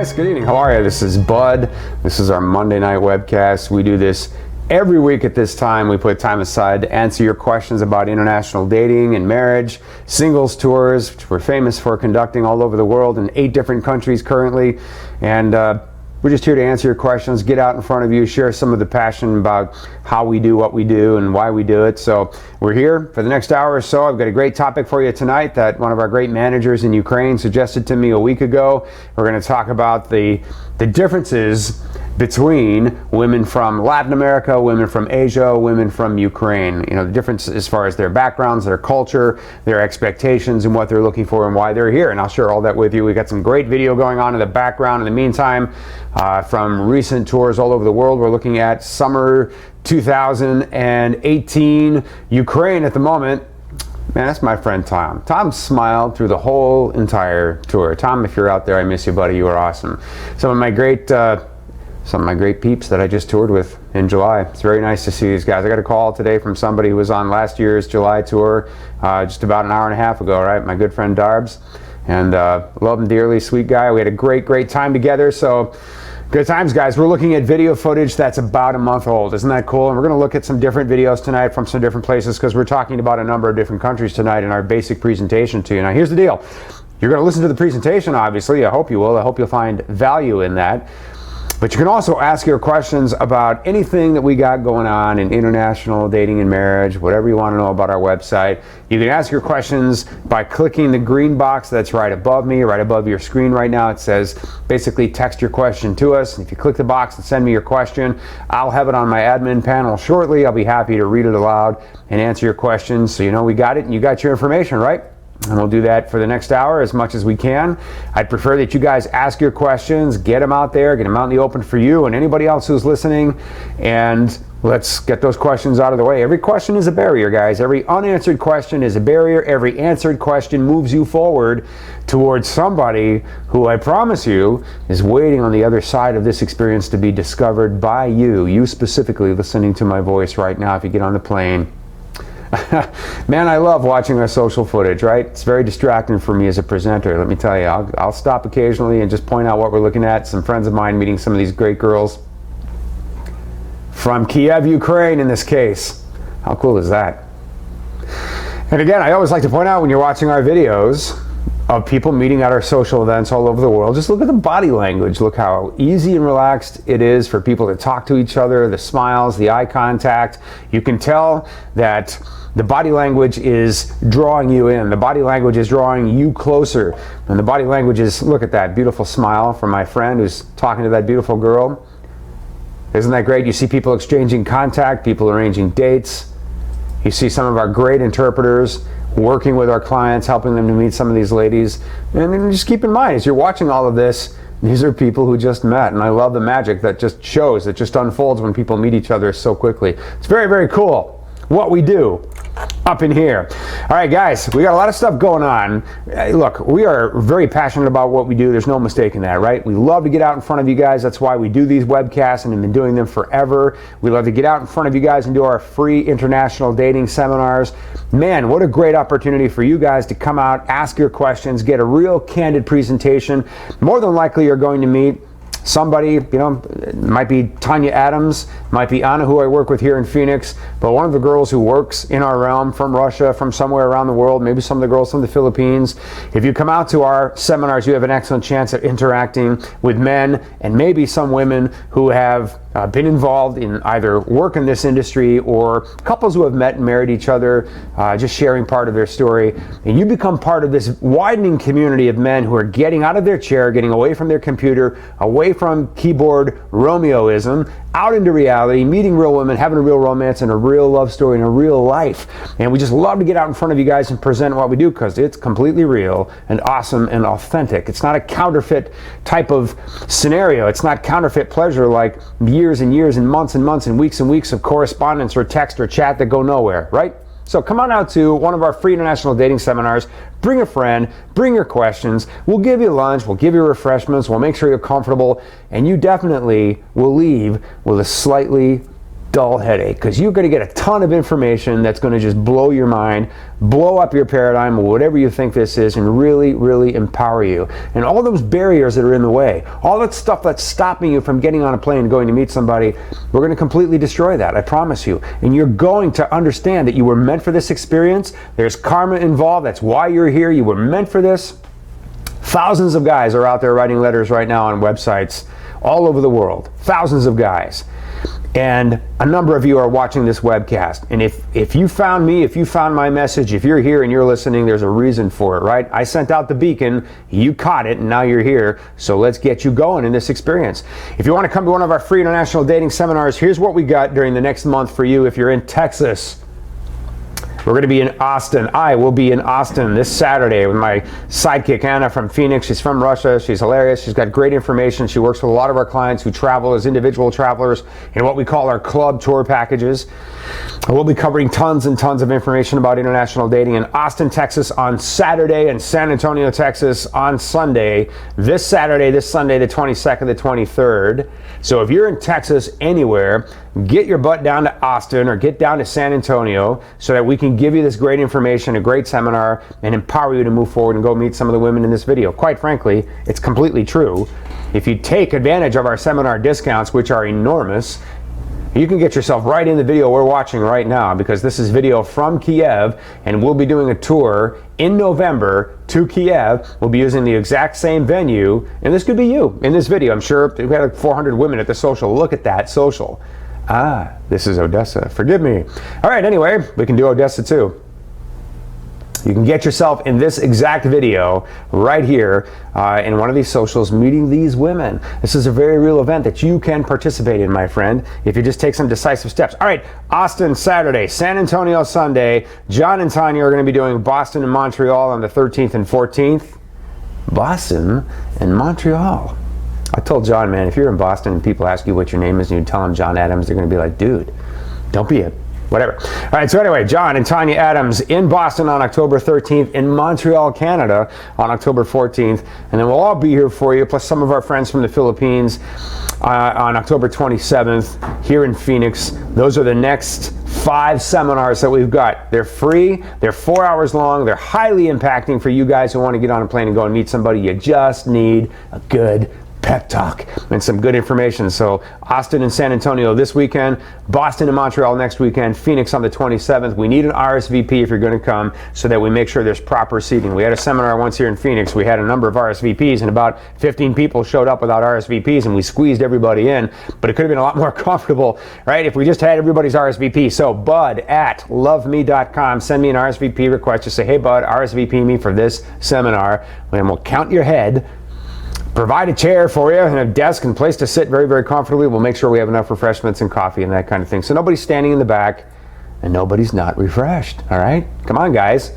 Guys, good evening. How are you? This is Bud. This is our Monday night webcast. We do this every week at this time. We put time aside to answer your questions about international dating and marriage, singles tours, which we're famous for conducting all over the world in 8 different countries currently. And we're just here to answer your questions, get out in front of you, share some of the passion about how we do what we do and why we do it. So we're here for the next hour or so. I've got a great topic for you tonight that one of our great managers in Ukraine suggested to me a week ago. We're going to talk about the differences between women from Latin America, women from Asia, women from Ukraine. You know, the difference as far as their backgrounds, their culture, their expectations, and what they're looking for and why they're here. And I'll share all that with you. We got some great video going on in the background. In the meantime, from recent tours all over the world, we're looking at summer 2018 Ukraine at the moment. Man, that's my friend Tom. Tom smiled through the whole entire tour. Tom, if you're out there, I miss you, buddy. You were awesome. Some of my great peeps that I just toured with in July. It's very nice to see these guys. I got a call today from somebody who was on last year's July tour just about an hour and a half ago, right? My good friend Darbs. And love him dearly, sweet guy. We had a great time together. So good times, guys. We're looking at video footage that's about a month old. Isn't that cool? And we're going to look at some different videos tonight from some different places because we're talking about a number of different countries tonight in our basic presentation to you. Now, here's the deal. You're going to listen to the presentation, obviously. I hope you will. I hope you'll find value in that. But you can also ask your questions about anything that we got going on in international dating and marriage, whatever you want to know about our website. You can ask your questions by clicking the green box that's right above me, right above your screen right now. It says basically text your question to us. If you click the box and send me your question, I'll have it on my admin panel shortly. I'll be happy to read it aloud and answer your questions so you know we got it and you got your information, right? And we'll do that for the next hour as much as we can. I'd prefer that you guys ask your questions, get them out there, get them out in the open for you and anybody else who's listening. And let's get those questions out of the way. Every question is a barrier, guys. Every unanswered question is a barrier. Every answered question moves you forward towards somebody who I promise you is waiting on the other side of this experience to be discovered by you. You specifically listening to my voice right now if you get on the plane. Man, I love watching our social footage, right? It's very distracting for me as a presenter. Let me tell you, I'll stop occasionally and just point out what we're looking at. Some friends of mine meeting some of these great girls from Kiev, Ukraine in this case. How cool is that? And again, I always like to point out when you're watching our videos of people meeting at our social events all over the world, just look at the body language. Look how easy and relaxed it is for people to talk to each other, the smiles, the eye contact. You can tell that the body language is drawing you in. The body language is drawing you closer. And the body language is, look at that beautiful smile from my friend who's talking to that beautiful girl. Isn't that great? You see people exchanging contact, people arranging dates. You see some of our great interpreters working with our clients, helping them to meet some of these ladies. And just keep in mind, as you're watching all of this, these are people who just met. And I love the magic that just shows, that just unfolds when people meet each other so quickly. It's very, very cool what we do up in here. All right, guys, we got a lot of stuff going on. Look, we are very passionate about what we do. There's no mistake in that, right? We love to get out in front of you guys. That's why we do these webcasts and have been doing them forever. We love to get out in front of you guys and do our free international dating seminars. Man, what a great opportunity for you guys to come out, ask your questions, get a real candid presentation. More than likely, you're going to meet somebody, it might be Tanya Adams, might be Anna, who I work with here in Phoenix, but one of the girls who works in our realm from Russia, from somewhere around the world, maybe some of the girls from the Philippines. If you come out to our seminars, you have an excellent chance at interacting with men and maybe some women who have been involved in either work in this industry or couples who have met and married each other, just sharing part of their story. And you become part of this widening community of men who are getting out of their chair, getting away from their computer, away from keyboard Romeoism, out into reality, meeting real women, having a real romance and a real love story in a real life. And we just love to get out in front of you guys and present what we do because it's completely real and awesome and authentic. It's not a counterfeit type of scenario. It's not counterfeit pleasure like years and years and months and weeks of correspondence or text or chat that go nowhere, right? So come on out to one of our free international dating seminars. Bring a friend, bring your questions. We'll give you lunch, we'll give you refreshments, we'll make sure you're comfortable, and you definitely will leave with a slightly dull headache because you're going to get a ton of information that's going to just blow your mind, blow up your paradigm, whatever you think this is, and really, really empower you. And all those barriers that are in the way, all that stuff that's stopping you from getting on a plane and going to meet somebody, we're going to completely destroy that, I promise you. And you're going to understand that you were meant for this experience. There's karma involved. That's why you're here. You were meant for this. Thousands of guys are out there writing letters right now on websites all over the world. Thousands of guys. And a number of you are watching this webcast. And if you found me, if you found my message, if you're here and you're listening, there's a reason for it, right? I sent out the beacon, you caught it, and now you're here. So let's get you going in this experience. If you want to come to one of our free international dating seminars, here's what we got during the next month for you if you're in Texas. We're going to be in Austin. I will be in Austin this Saturday with my sidekick, Anna, from Phoenix. She's from Russia. She's hilarious. She's got great information. She works with a lot of our clients who travel as individual travelers in what we call our club tour packages. We'll be covering tons and tons of information about international dating in Austin, Texas on Saturday and San Antonio, Texas on Sunday. This Saturday, this Sunday, the 22nd, the 23rd. So if you're in Texas anywhere, get your butt down to Austin or get down to San Antonio so that we can give you this great information, a great seminar, and empower you to move forward and go meet some of the women in this video. Quite frankly, it's completely true. If you take advantage of our seminar discounts, which are enormous, you can get yourself right in the video we're watching right now because this is video from Kiev and we'll be doing a tour in November to Kiev. We'll be using the exact same venue and this could be you in this video. I'm sure we had like 400 women at the social. Look at that social. This is Odessa. Forgive me. All right, anyway, we can do Odessa too. You can get yourself in this exact video right here in one of these socials meeting these women. This is a very real event that you can participate in, my friend, if you just take some decisive steps. All right, Austin Saturday, San Antonio Sunday. John and Tanya are going to be doing Boston and Montreal on the 13th and 14th. Boston and Montreal. I told John, man, if you're in Boston and people ask you what your name is and you tell them John Adams, they're going to be like, dude, don't be a whatever. All right, so anyway, John and Tanya Adams in Boston on October 13th, in Montreal, Canada on October 14th, and then we'll all be here for you, plus some of our friends from the Philippines on October 27th here in Phoenix. Those are the next 5 seminars that we've got. They're free, they're 4 hours long, they're highly impacting for you guys who want to get on a plane and go and meet somebody. You just need a good pep talk and some good information. So Austin and San Antonio this weekend, Boston and Montreal next weekend, Phoenix on the 27th. We need an RSVP if you're going to come so that we make sure there's proper seating. We had a seminar once here in Phoenix. We had a number of RSVPs and about 15 people showed up without RSVPs and we squeezed everybody in, but it could have been a lot more comfortable, right, if we just had everybody's RSVP. So bud@loveme.com, send me an RSVP request. Just say, hey Bud, RSVP me for this seminar, and we'll count your head, provide a chair for you and a desk and place to sit very, very comfortably. We'll make sure we have enough refreshments and coffee and that kind of thing. So nobody's standing in the back and nobody's not refreshed, all right? Come on, guys.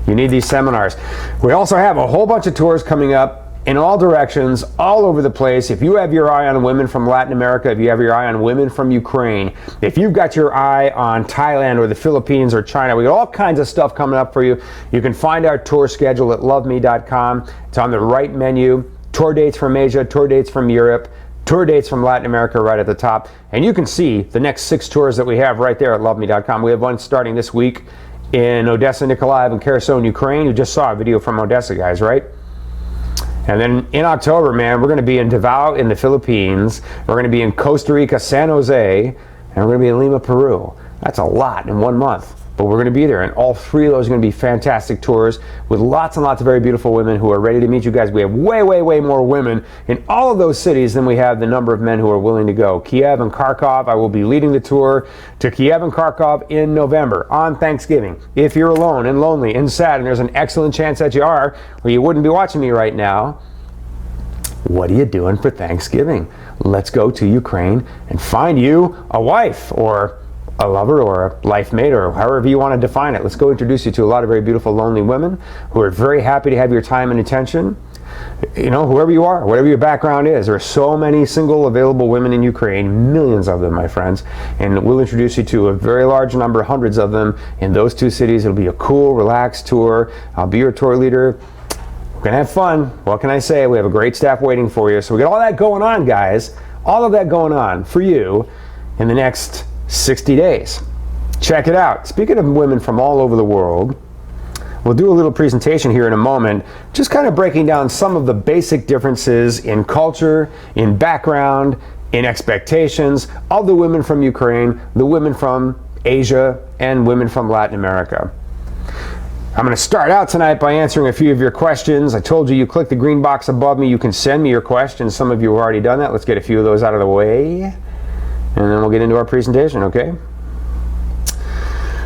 You need these seminars. We also have a whole bunch of tours coming up in all directions, all over the place. If you have your eye on women from Latin America, if you have your eye on women from Ukraine, if you've got your eye on Thailand or the Philippines or China, we got all kinds of stuff coming up for you. You can find our tour schedule at loveme.com. It's on the right menu. Tour dates from Asia, tour dates from Europe, tour dates from Latin America right at the top. And you can see the next 6 tours that we have right there at loveme.com. We have one starting this week in Odessa, Nikolaev, and Kherson, Ukraine. You just saw a video from Odessa, guys, right? And then in October, man, we're going to be in Davao in the Philippines. We're going to be in Costa Rica, San Jose, and we're going to be in Lima, Peru. That's a lot in 1 month. But we're going to be there, and all 3 of those are going to be fantastic tours with lots and lots of very beautiful women who are ready to meet you guys. We have way, way, way more women in all of those cities than we have the number of men who are willing to go. Kiev and Kharkov, I will be leading the tour to Kiev and Kharkov in November on Thanksgiving. If you're alone and lonely and sad, and there's an excellent chance that you are, or you wouldn't be watching me right now, what are you doing for Thanksgiving? Let's go to Ukraine and find you a wife or a lover or a life mate or however you want to define it. Let's go introduce you to a lot of very beautiful lonely women who are very happy to have your time and attention. You know, whoever you are, whatever your background is, there are so many single available women in Ukraine, millions of them, my friends, and we'll introduce you to a very large number, hundreds of them in those 2 cities. It'll be a cool, relaxed tour. I'll be your tour leader. We're gonna have fun. What can I say? We have a great staff waiting for you. So we got all that going on, guys. All of that going on for you in the next 60 days. Check it out. Speaking of women from all over the world, we'll do a little presentation here in a moment, just kind of breaking down some of the basic differences in culture, in background, in expectations of the women from Ukraine, the women from Asia, and women from Latin America. I'm going to start out tonight by answering a few of your questions. I told you, you click the green box above me, you can send me your questions. Some of you have already done that. Let's get a few of those out of the way, and then we'll get into our presentation, okay?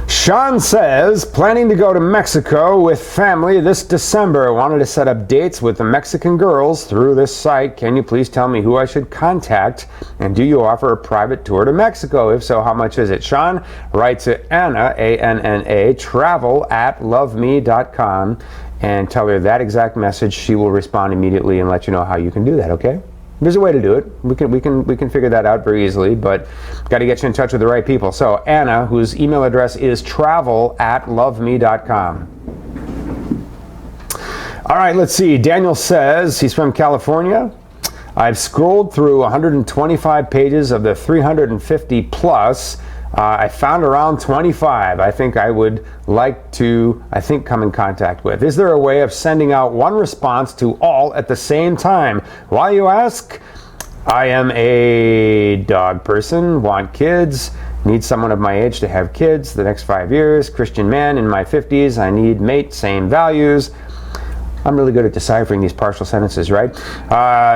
Sean says, planning to go to Mexico with family this December. I wanted to set up dates with the Mexican girls through this site. Can you please tell me who I should contact? And do you offer a private tour to Mexico? If so, how much is it? Sean, write to Anna, A-N-N-A, travel@loveme.com, and tell her that exact message. She will respond immediately and let you know how you can do that, okay? There's a way to do it. We can figure that out very easily, but got to get you in touch with the right people. So Anna, whose email address is travel@loveme.com. All right, let's see. Daniel says he's from California. I've scrolled through 125 pages of the 350 plus. I found around 25 I think I would like to, come in contact with. Is there a way of sending out one response to all at the same time? Why, you ask? I am a dog person, want kids, need someone of my age to have kids the next 5 years, Christian man in my 50s, I need mate, same values. I'm really good at deciphering these partial sentences, right?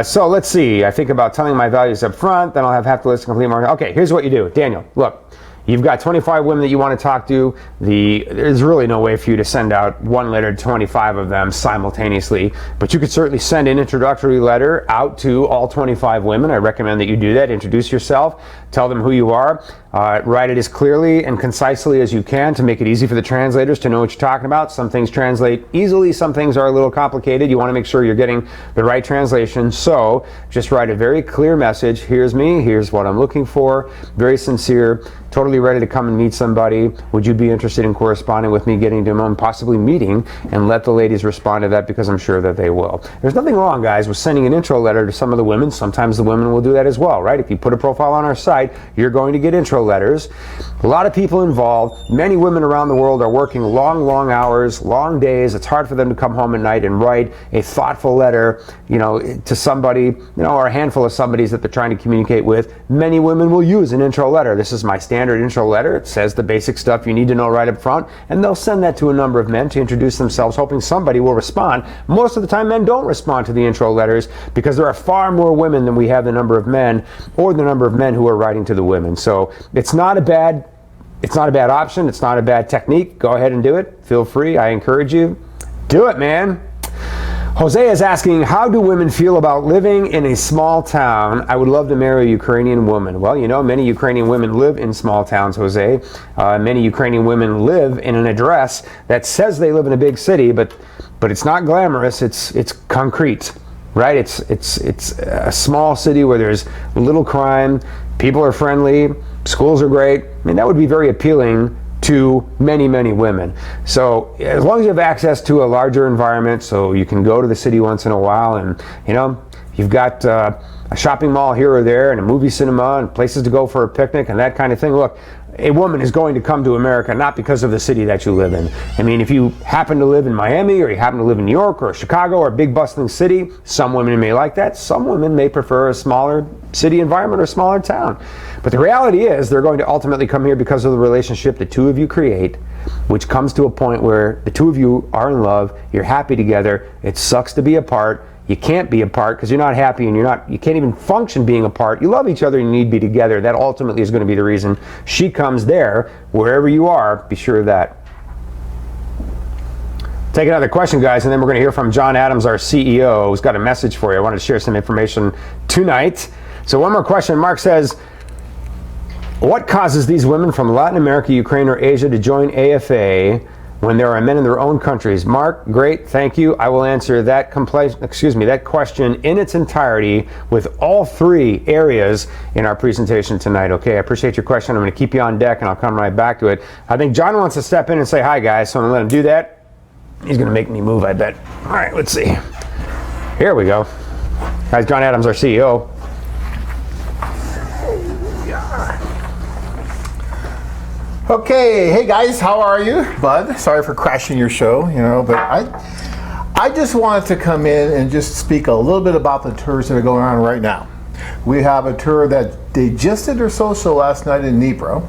So let's see. I think about telling my values up front, then I'll have half the list complete. Okay, here's what you do. Daniel, look. You've got 25 women that you want to talk to. There's really no way for you to send out one letter to 25 of them simultaneously, but you could certainly send an introductory letter out to all 25 women. I recommend that you do that. Introduce yourself, tell them who you are, write it as clearly and concisely as you can to make it easy for the translators to know what you're talking about. Some things translate easily, some things are a little complicated. You want to make sure you're getting the right translation, so just write a very clear message. Here's me, here's what I'm looking for, very sincere, totally ready to come and meet somebody. Would you be interested in corresponding with me, getting to know and possibly meeting? And let the ladies respond to that, because I'm sure that they will. There's nothing wrong, guys, with sending an intro letter to some of the women. Sometimes the women will do that as well, right? If you put a profile on our site, you're going to get intro letters. A lot of people involved. Many women around the world are working long hours, long days. It's hard for them to come home at night and write a thoughtful letter, to somebody, or a handful of somebodies that they're trying to communicate with. Many women will use an intro letter. This is my standard intro letter. It says the basic stuff you need to know right up front, and they'll send that to a number of men to introduce themselves, hoping somebody will respond. Most of the time, men don't respond to the intro letters because there are far more women than we have the number of men, or the number of men who are writing to the women. So it's not a bad option. It's not a bad technique. Go ahead and do it. Feel free. I encourage you. Do it, man. Jose is asking, how do women feel about living in a small town? I would love to marry a Ukrainian woman. Well, many Ukrainian women live in small towns, Jose. Many Ukrainian women live in an address that says they live in a big city, but it's not glamorous. It's concrete. right? It's a small city where there's little crime, people are friendly, schools are great. I mean, that would be very appealing to many, many women. So as long as you have access to a larger environment, so you can go to the city once in a while, and you've got a shopping mall here or there, and a movie cinema, and places to go for a picnic, and that kind of thing. Look, a woman is going to come to America not because of the city that you live in. I mean, if you happen to live in Miami, or you happen to live in New York, or Chicago, or a big bustling city, some women may like that. Some women may prefer a smaller city environment or smaller town. But the reality is they're going to ultimately come here because of the relationship the two of you create, which comes to a point where the two of you are in love, you're happy together, it sucks to be apart. You can't be apart because you're not happy, and you can't even function being apart. You love each other and you need to be together. That ultimately is going to be the reason she comes there. Wherever you are, be sure of that. Take another question, guys, and then we're going to hear from John Adams, our CEO, who's got a message for you. I wanted to share some information tonight. So one more question. Mark says, what causes these women from Latin America, Ukraine, or Asia to join AFA when there are men in their own countries? Mark, great, thank you. I will answer that question in its entirety with all three areas in our presentation tonight. Okay, I appreciate your question. I'm going to keep you on deck, and I'll come right back to it. I think John wants to step in and say hi, guys, so I'm going to let him do that. He's going to make me move, I bet. All right, let's see. Here we go. Guys, John Adams, our CEO. Okay, hey guys, how are you? Bud, sorry for crashing your show, but I just wanted to come in and just speak a little bit about the tours that are going on right now. We have a tour that they just did their social last night in Dnipro,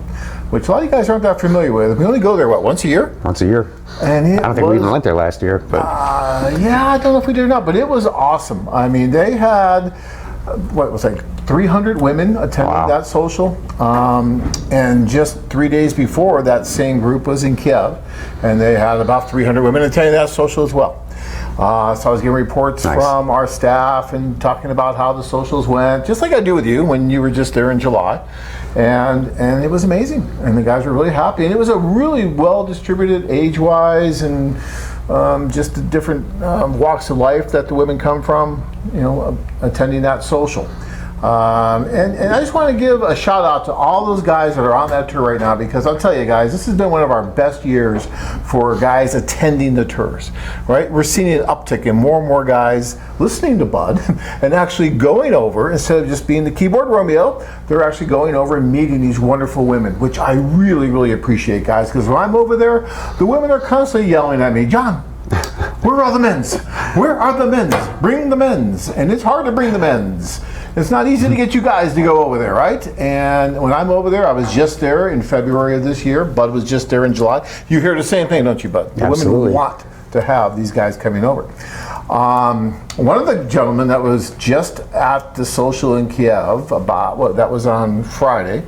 which a lot of you guys aren't that familiar with. We only go there, once a year? Once a year. And I don't think we even went there last year. But yeah, I don't know if we did or not, but it was awesome. I mean, they had, 300 women attended that social, and just 3 days before, that same group was in Kiev, and they had about 300 women attending that social as well. So I was getting reports from our staff and talking about how the socials went, just like I do with you when you were just there in July, and it was amazing, and the guys were really happy, and it was a really well distributed age-wise, and just the different walks of life that the women come from, attending that social. And I just want to give a shout out to all those guys that are on that tour right now, because I'll tell you guys, this has been one of our best years for guys attending the tours, right? We're seeing an uptick in more and more guys listening to Bud and actually going over, instead of just being the keyboard Romeo, they're actually going over and meeting these wonderful women, which I really, really appreciate, guys, because when I'm over there, the women are constantly yelling at me, John, where are the men's? Where are the men's? Bring the men's. And it's hard to bring the men's. It's not easy to get you guys to go over there, right? And when I'm over there, I was just there in February of this year. Bud was just there in July. You hear the same thing, don't you, Bud? The Absolutely. women want to have these guys coming over. One of the gentlemen that was just at the social in Kiev, that was on Friday,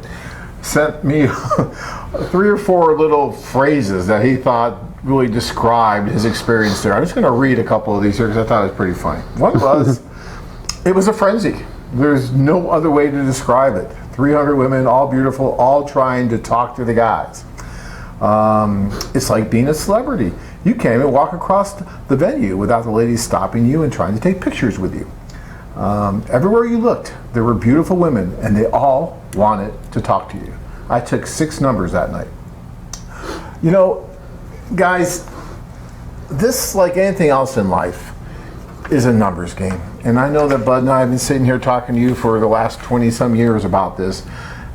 sent me 3 or 4 little phrases that he thought really described his experience there. I'm just going to read a couple of these here because I thought it was pretty funny. One was, it was a frenzy. There's no other way to describe it. 300 women, all beautiful, all trying to talk to the guys. It's like being a celebrity. You can't even walk across the venue without the ladies stopping you and trying to take pictures with you. Everywhere you looked, there were beautiful women, and they all wanted to talk to you. I took 6 numbers that night. Guys, this, like anything else in life, is a numbers game. And I know that Bud and I have been sitting here talking to you for the last 20-some years about this,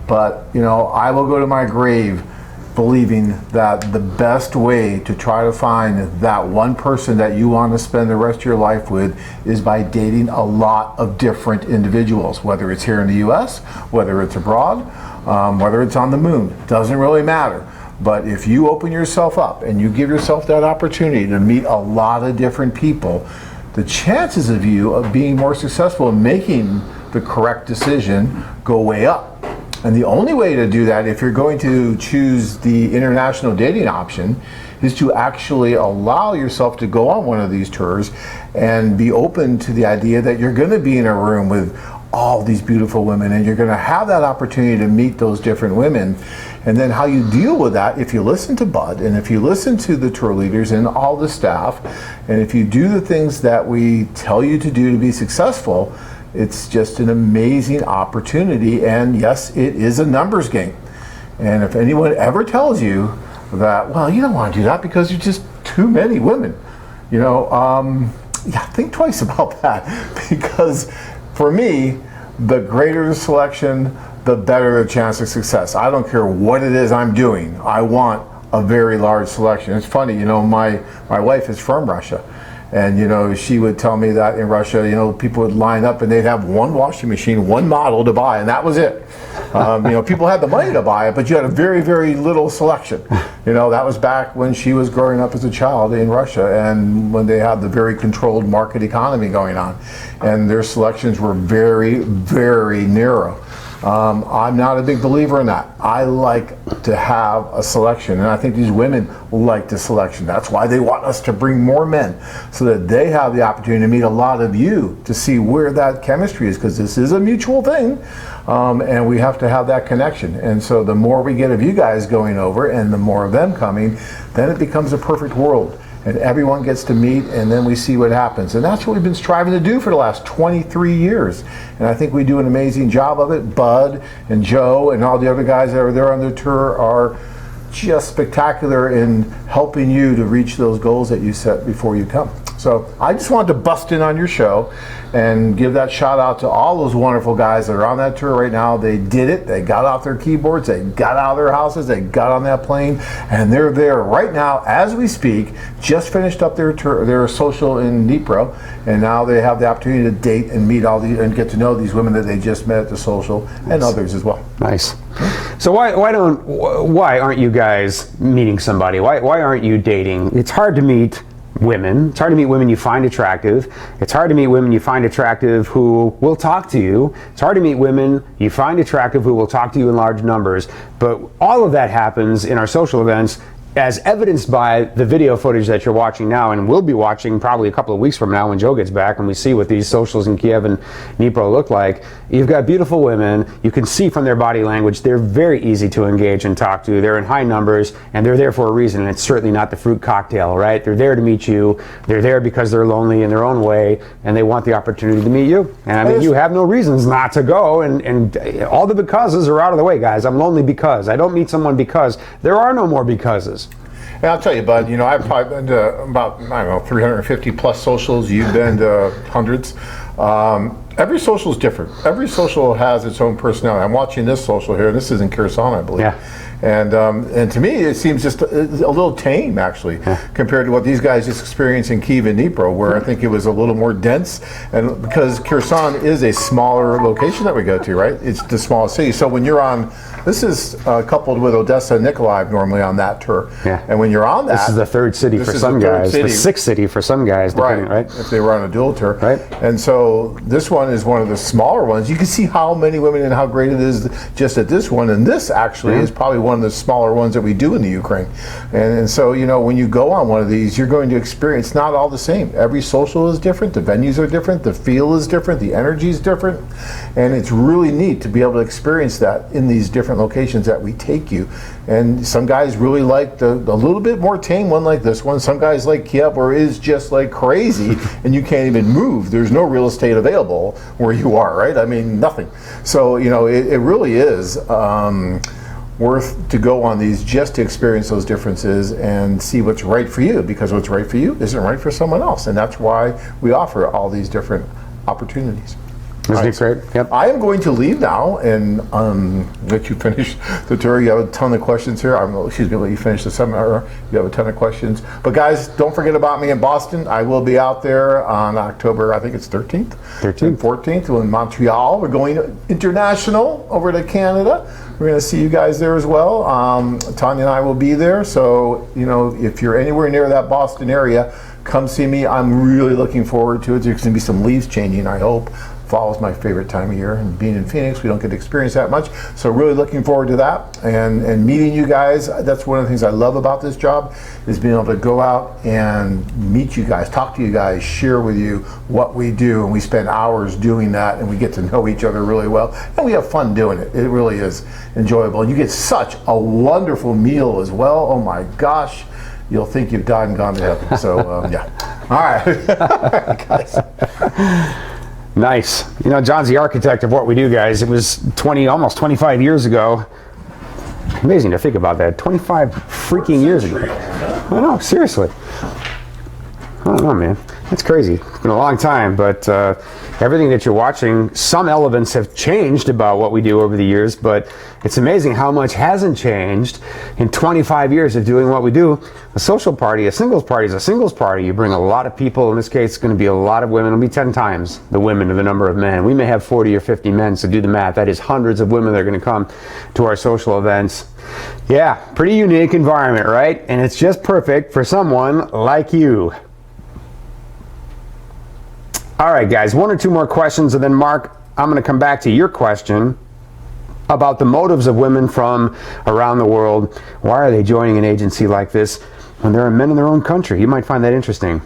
but, I will go to my grave believing that the best way to try to find that one person that you want to spend the rest of your life with is by dating a lot of different individuals, whether it's here in the U.S., whether it's abroad, whether it's on the moon. Doesn't really matter. But if you open yourself up and you give yourself that opportunity to meet a lot of different people, the chances of you of being more successful in making the correct decision go way up. And the only way to do that, if you're going to choose the international dating option, is to actually allow yourself to go on one of these tours and be open to the idea that you're going to be in a room with all these beautiful women, and you're going to have that opportunity to meet those different women. And then how you deal with that, if you listen to Bud, and if you listen to the tour leaders and all the staff, and if you do the things that we tell you to do to be successful, it's just an amazing opportunity. And yes, it is a numbers game. And if anyone ever tells you that, well, you don't want to do that because you're just too many women, yeah, think twice about that. Because for me, the greater the selection, the better the chance of success. I don't care what it is I'm doing. I want a very large selection. It's funny, my wife is from Russia. And she would tell me that in Russia, people would line up and they'd have one washing machine, one model to buy, and that was it. People had the money to buy it, but you had a very, very little selection. That was back when she was growing up as a child in Russia, and when they had the very controlled market economy going on, and their selections were very, very narrow. I'm not a big believer in that. I like to have a selection, and I think these women like the selection. That's why they want us to bring more men, so that they have the opportunity to meet a lot of you, to see where that chemistry is, because this is a mutual thing, and we have to have that connection. And so the more we get of you guys going over, and the more of them coming, then it becomes a perfect world. And everyone gets to meet, and then we see what happens. And that's what we've been striving to do for the last 23 years. And I think we do an amazing job of it. Bud and Joe and all the other guys that are there on the tour are just spectacular in helping you to reach those goals that you set before you come. So I just wanted to bust in on your show and give that shout out to all those wonderful guys that are on that tour right now. They did it. They got off their keyboards. They got out of their houses. They got on that plane, and they're there right now as we speak. Just finished up their tour, their social in Dnipro, and now they have the opportunity to date and meet all these and get to know these women that they just met at the social, and others as well. Nice. So why aren't you guys meeting somebody? Why aren't you dating? It's hard to meet women. It's hard to meet women you find attractive. It's hard to meet women you find attractive who will talk to you. It's hard to meet women you find attractive who will talk to you in large numbers. But all of that happens in our social events, as evidenced by the video footage that you're watching now, and we'll be watching probably a couple of weeks from now when Joe gets back and we see what these socials in Kiev and Dnipro look like. You've got beautiful women. You can see from their body language they're very easy to engage and talk to. They're in high numbers, and they're there for a reason, and it's certainly not the fruit cocktail, right? They're there to meet you. They're there because they're lonely in their own way, and they want the opportunity to meet you. And I mean, you have no reasons not to go, and all the becauses are out of the way, guys. I'm lonely because. I don't meet someone because. There are no more becauses. And I'll tell you, Bud, I've probably been to about, 350 plus socials. You've been to hundreds. Every social is different. Every social has its own personality. I'm watching this social here, and this is in Kherson, I believe. Yeah. And to me, it seems just a little tame, actually, compared to what these guys just experienced in Kiev and Dnipro, where I think it was a little more dense. And because Kherson is a smaller location that we go to, right? It's the smallest city. So when you're on, this is coupled with Odessa and Nikolaev normally on that tour. Yeah. And when you're on that, this is the third city for some guys, the sixth city for some guys, right? If they were on a dual tour. Right. And so this one is one of the smaller ones. You can see how many women and how great it is just at this one. And this actually is probably one of the smaller ones that we do in the Ukraine. And so, when you go on one of these, you're going to experience not all the same. Every social is different. The venues are different. The feel is different. The energy is different. And it's really neat to be able to experience that in these different locations that we take you. And some guys really like a little bit more tame one like this one. Some guys like Kiev, where it is just like crazy and you can't even move. There's no real estate available where you are, right? I mean, nothing. So, it really is worth to go on these just to experience those differences and see what's right for you, because what's right for you isn't right for someone else. And that's why we offer all these different opportunities. Isn't it great? Yep. I am going to leave now and let you finish the tour. You have a ton of questions here. She's going to let you finish the seminar. You have a ton of questions. But guys, don't forget about me in Boston. I will be out there on October, I think it's 13th. And 14th in Montreal. We're going international over to Canada. We're going to see you guys there as well. Tanya and I will be there. So, if you're anywhere near that Boston area, come see me. I'm really looking forward to it. There's going to be some leaves changing, I hope. Fall is my favorite time of year, and being in Phoenix, we don't get to experience that much. So really looking forward to that, and meeting you guys. That's one of the things I love about this job, is being able to go out and meet you guys, talk to you guys, share with you what we do, and we spend hours doing that, and we get to know each other really well, and we have fun doing it. It really is enjoyable, and you get such a wonderful meal as well. Oh my gosh, you'll think you've died and gone to heaven. So yeah. All right. Guys. Nice. You know, John's the architect of what we do, guys. It was almost 25 years ago. Amazing to think about that. 25 freaking years ago. I know, seriously. I don't know, man. That's crazy. It's been a long time, but everything that you're watching, some elements have changed about what we do over the years, but it's amazing how much hasn't changed in 25 years of doing what we do. A social party, a singles party is a singles party. You bring a lot of people. In this case, it's going to be a lot of women. It'll be 10 times the women of the number of men. We may have 40 or 50 men, so do the math. That is hundreds of women that are going to come to our social events. Yeah, pretty unique environment, right? And it's just perfect for someone like you. All right, guys, one or two more questions, and then Mark, I'm going to come back to your question about the motives of women from around the world. Why are they joining an agency like this when there are men in their own country? You might find that interesting.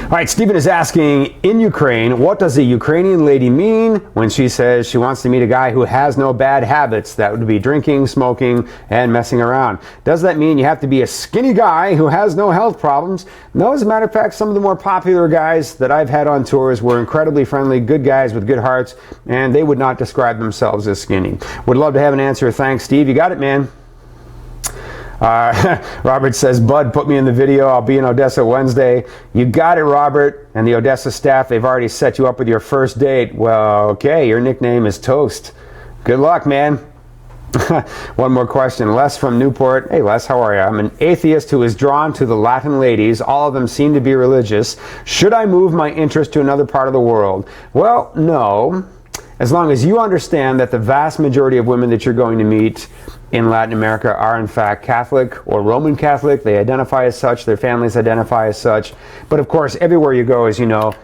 All right, Stephen is asking, in Ukraine, what does a Ukrainian lady mean when she says she wants to meet a guy who has no bad habits? That would be drinking, smoking, and messing around. Does that mean you have to be a skinny guy who has no health problems? No, as a matter of fact, some of the more popular guys that I've had on tours were incredibly friendly, good guys with good hearts, and they would not describe themselves as skinny. Would love to have an answer. Thanks, Steve. You got it, man. Robert says, Bud, put me in the video. I'll be in Odessa Wednesday. You got it, Robert. And the Odessa staff, they've already set you up with your first date. Well, okay, your nickname is Toast. Good luck, man. One more question. Les from Newport. Hey, Les, how are you? I'm an atheist who is drawn to the Latin ladies. All of them seem to be religious. Should I move my interest to another part of the world? Well, no. As long as you understand that the vast majority of women that you're going to meet in Latin America are in fact Catholic or Roman Catholic. They identify as such. Their families identify as such. But of course, everywhere you go, as you know,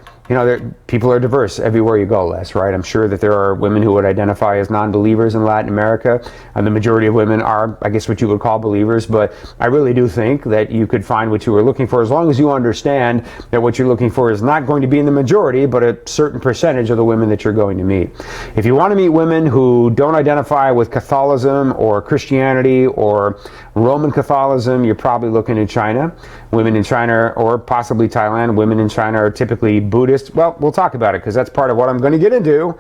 people are diverse everywhere you go, Les, right? I'm sure that there are women who would identify as non-believers in Latin America, and the majority of women are, I guess, what you would call believers, but I really do think that you could find what you were looking for, as long as you understand that what you're looking for is not going to be in the majority, but a certain percentage of the women that you're going to meet. If you want to meet women who don't identify with Catholicism or Christianity or Roman Catholicism, you're probably looking at China. Women in China, or possibly Thailand, women in China are typically Buddhist. Well, we'll talk about it because that's part of what I'm going to get into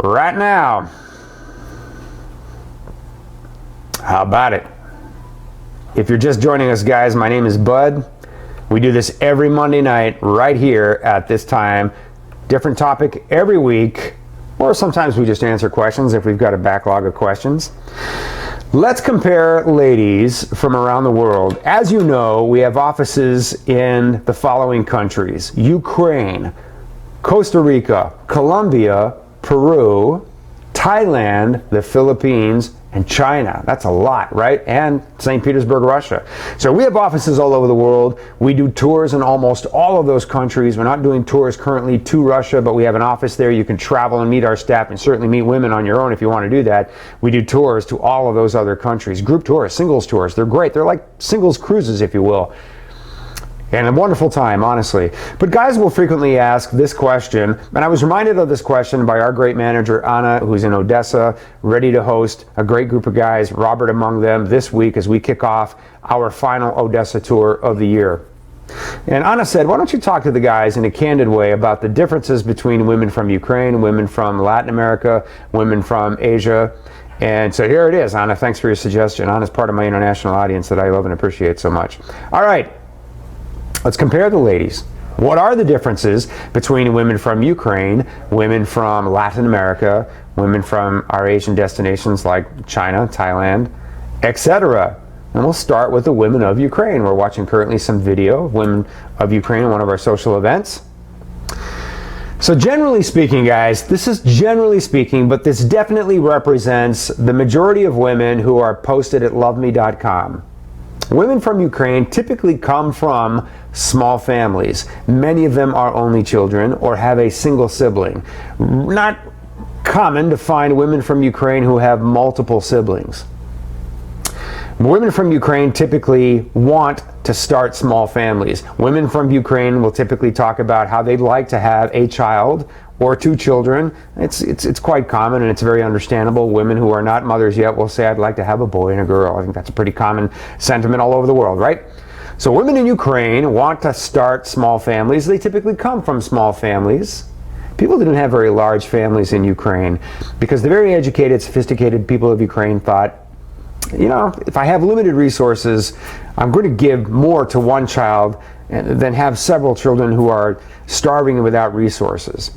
right now. How about it? If you're just joining us, guys, my name is Bud. We do this every Monday night right here at this time. Different topic every week, or sometimes we just answer questions if we've got a backlog of questions. Let's compare ladies from around the world. As you know, we have offices in the following countries: Ukraine, Costa Rica, Colombia, Peru, Thailand, the Philippines, and China. That's a lot, right? And St. Petersburg, Russia. So we have offices all over the world. We do tours in almost all of those countries. We're not doing tours currently to Russia, but we have an office there. You can travel and meet our staff, and certainly meet women on your own if you want to do that. We do tours to all of those other countries. Group tours, singles tours. They're great. They're like singles cruises, if you will. And a wonderful time, honestly. But guys will frequently ask this question, and I was reminded of this question by our great manager, Anna, who's in Odessa, ready to host a great group of guys, Robert among them, this week as we kick off our final Odessa tour of the year. And Anna said, why don't you talk to the guys in a candid way about the differences between women from Ukraine, women from Latin America, women from Asia. And so here it is, Anna. Thanks for your suggestion. Anna's part of my international audience that I love and appreciate so much. All right. Let's compare the ladies. What are the differences between women from Ukraine, women from Latin America, women from our Asian destinations like China, Thailand, etc.? And we'll start with the women of Ukraine. We're watching currently some video of women of Ukraine in one of our social events. So generally speaking, guys, this is generally speaking, but this definitely represents the majority of women who are posted at loveme.com. Women from Ukraine typically come from small families. Many of them are only children or have a single sibling. Not common to find women from Ukraine who have multiple siblings. Women from Ukraine typically want to start small families. Women from Ukraine will typically talk about how they'd like to have a child or two children. It's quite common, and it's very understandable. Women who are not mothers yet will say, I'd like to have a boy and a girl. I think that's a pretty common sentiment all over the world, right? So women in Ukraine want to start small families. They typically come from small families. People didn't have very large families in Ukraine because the very educated, sophisticated people of Ukraine thought, you know, if I have limited resources, I'm going to give more to one child than have several children who are starving and without resources.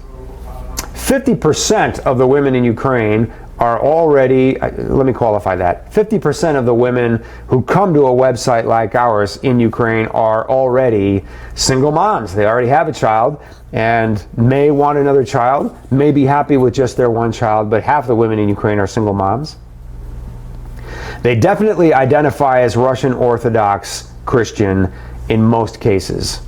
50% of the women in Ukraine are already, let me qualify that, 50% of the women who come to a website like ours in Ukraine are already single moms. They already have a child and may want another child, may be happy with just their one child, but half the women in Ukraine are single moms. They definitely identify as Russian Orthodox Christian in most cases.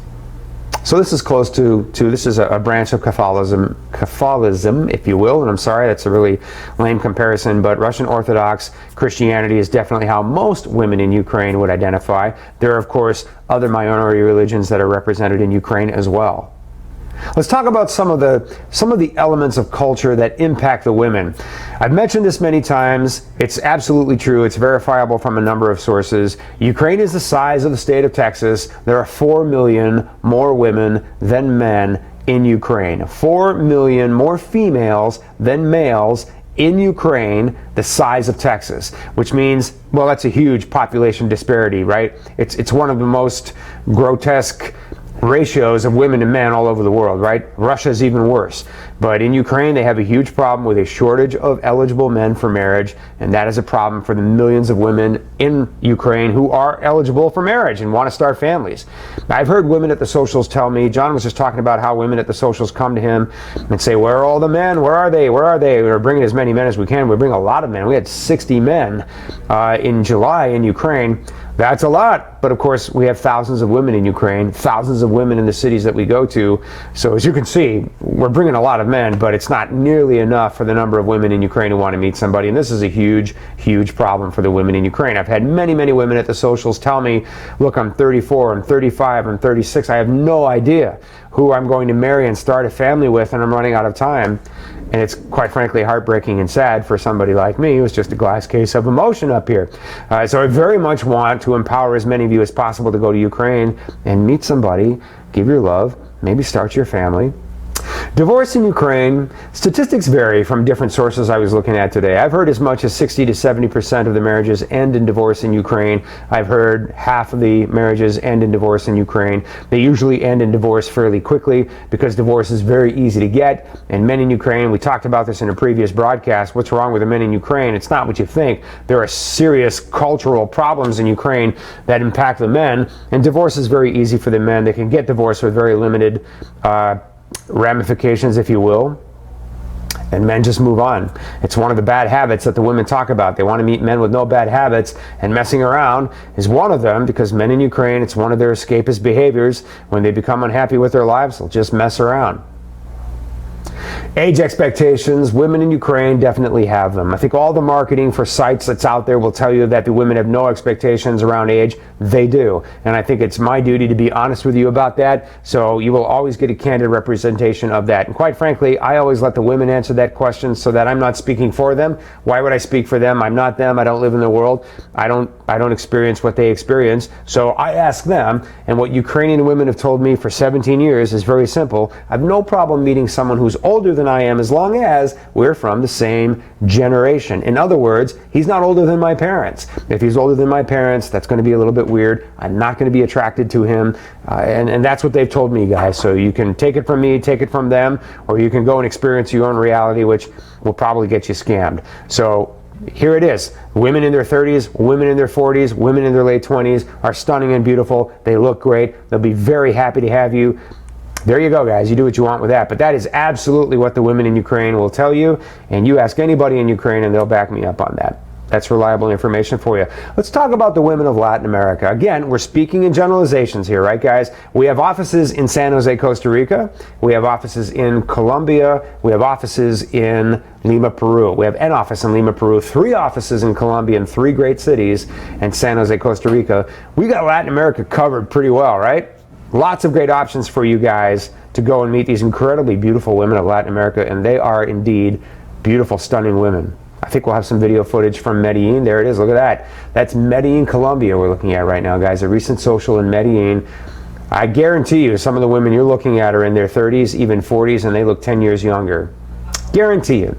So this is close to this is a branch of Catholicism, if you will, and I'm sorry, that's a really lame comparison, but Russian Orthodox Christianity is definitely how most women in Ukraine would identify. There are, of course, other minority religions that are represented in Ukraine as well. Let's talk about some of the elements of culture that impact the women. I've mentioned this many times. It's absolutely true. It's verifiable from a number of sources. Ukraine is the size of the state of Texas. There are 4 million more women than men in Ukraine. 4 million more females than males in Ukraine, the size of Texas, which means, well, that's a huge population disparity, right? It's one of the most grotesque ratios of women to men all over the world, right? Russia's even worse. But in Ukraine, they have a huge problem with a shortage of eligible men for marriage, and that is a problem for the millions of women in Ukraine who are eligible for marriage and want to start families. I've heard women at the socials tell me, John was just talking about how women at the socials come to him and say, where are all the men? Where are they? Where are they? We're bringing as many men as we can. We bring a lot of men. We had 60 men in July in Ukraine. That's a lot, but of course we have thousands of women in Ukraine, thousands of women in the cities that we go to. So as you can see, we're bringing a lot of men, but it's not nearly enough for the number of women in Ukraine who want to meet somebody. And this is a huge, huge problem for the women in Ukraine. I've had many, many women at the socials tell me, look, I'm 34, I'm 35, I'm 36. I have no idea who I'm going to marry and start a family with, and I'm running out of time. And it's quite frankly heartbreaking and sad for somebody like me who's just a glass case of emotion up here. So I very much want to empower as many of you as possible to go to Ukraine and meet somebody, give your love, maybe start your family. Divorce in Ukraine, statistics vary from different sources I was looking at today. I've heard as much as 60 to 70% of the marriages end in divorce in Ukraine. I've heard half of the marriages end in divorce in Ukraine. They usually end in divorce fairly quickly because divorce is very easy to get. And men in Ukraine, we talked about this in a previous broadcast, what's wrong with the men in Ukraine? It's not what you think. There are serious cultural problems in Ukraine that impact the men, and divorce is very easy for the men. They can get divorced with very limited ramifications, if you will, and men just move on. It's one of the bad habits that the women talk about. They want to meet men with no bad habits, and messing around is one of them, because men in Ukraine, it's one of their escapist behaviors. When they become unhappy with their lives, they'll just mess around. Age expectations, women in Ukraine definitely have them. I think all the marketing for sites that's out there will tell you that the women have no expectations around age. They do. And I think it's my duty to be honest with you about that, so you will always get a candid representation of that. And quite frankly, I always let the women answer that question so that I'm not speaking for them. Why would I speak for them? I'm not them. I don't live in the world. I don't experience what they experience. So I ask them, and what Ukrainian women have told me for 17 years is very simple. I have no problem meeting someone who's older than I am, as long as we're from the same generation. In other words, he's not older than my parents. If he's older than my parents, that's going to be a little bit weird. I'm not going to be attracted to him. And that's what they've told me, guys. So you can take it from me, take it from them, or you can go and experience your own reality, which will probably get you scammed. So here it is. Women in their 30s, women in their 40s, women in their late 20s are stunning and beautiful. They look great. They'll be very happy to have you. There you go, guys. You do what you want with that. But that is absolutely what the women in Ukraine will tell you. And you ask anybody in Ukraine and they'll back me up on that. That's reliable information for you. Let's talk about the women of Latin America. Again, we're speaking in generalizations here, right, guys? We have offices in San Jose, Costa Rica. We have offices in Colombia. We have offices in Lima, Peru. We have an office in Lima, Peru, 3 offices in Colombia in 3 great cities, and San Jose, Costa Rica. We got Latin America covered pretty well, right? Lots of great options for you guys to go and meet these incredibly beautiful women of Latin America, and they are indeed beautiful, stunning women. I think we'll have some video footage from Medellin. There it is. Look at that. That's Medellin, Colombia we're looking at right now, guys. A recent social in Medellin. I guarantee you some of the women you're looking at are in their 30s, even 40s, and they look 10 years younger. Guarantee you.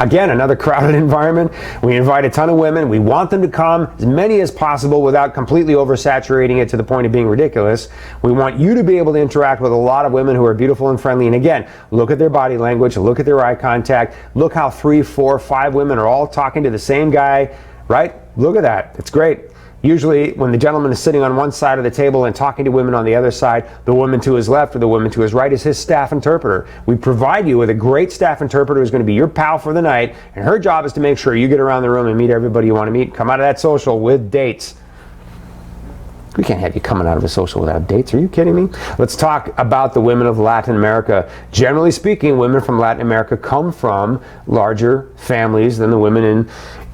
Again, another crowded environment. We invite a ton of women. We want them to come, as many as possible, without completely oversaturating it to the point of being ridiculous. We want you to be able to interact with a lot of women who are beautiful and friendly. And again, look at their body language, look at their eye contact, look how 3, 4, 5 women are all talking to the same guy, right? Look at that. It's great. Usually when the gentleman is sitting on one side of the table and talking to women on the other side, the woman to his left or the woman to his right is his staff interpreter. We provide you with a great staff interpreter who's going to be your pal for the night, and her job is to make sure you get around the room and meet everybody you want to meet. Come out of that social with dates. We can't have you coming out of a social without dates. Are you kidding me? Let's talk about the women of Latin America. Generally speaking, women from Latin America come from larger families than the women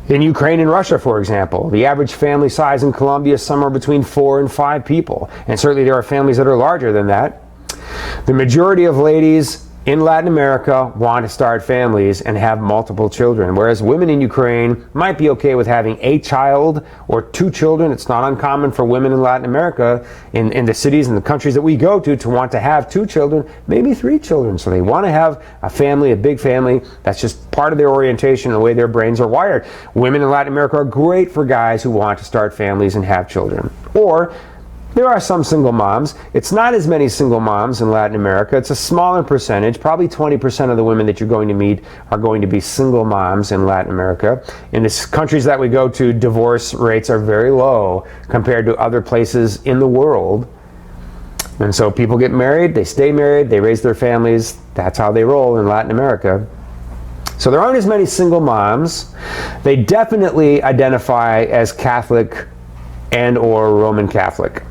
in Ukraine and Russia, for example. The average family size in Colombia is somewhere between 4 and 5 people. And certainly there are families that are larger than that. The majority of ladies in Latin America want to start families and have multiple children, whereas women in Ukraine might be okay with having a child or 2 children. It's not uncommon for women in Latin America, in the cities and the countries that we go to want to have 2 children, maybe 3 children. So they want to have a family, a big family. That's just part of their orientation and the way their brains are wired. Women in Latin America are great for guys who want to start families and have children. Or there are some single moms. It's not as many single moms in Latin America. It's a smaller percentage. Probably 20% of the women that you're going to meet are going to be single moms in Latin America. In the countries that we go to, divorce rates are very low compared to other places in the world. And so people get married, they stay married, they raise their families. That's how they roll in Latin America. So there aren't as many single moms. They definitely identify as Catholic and or Roman Catholic.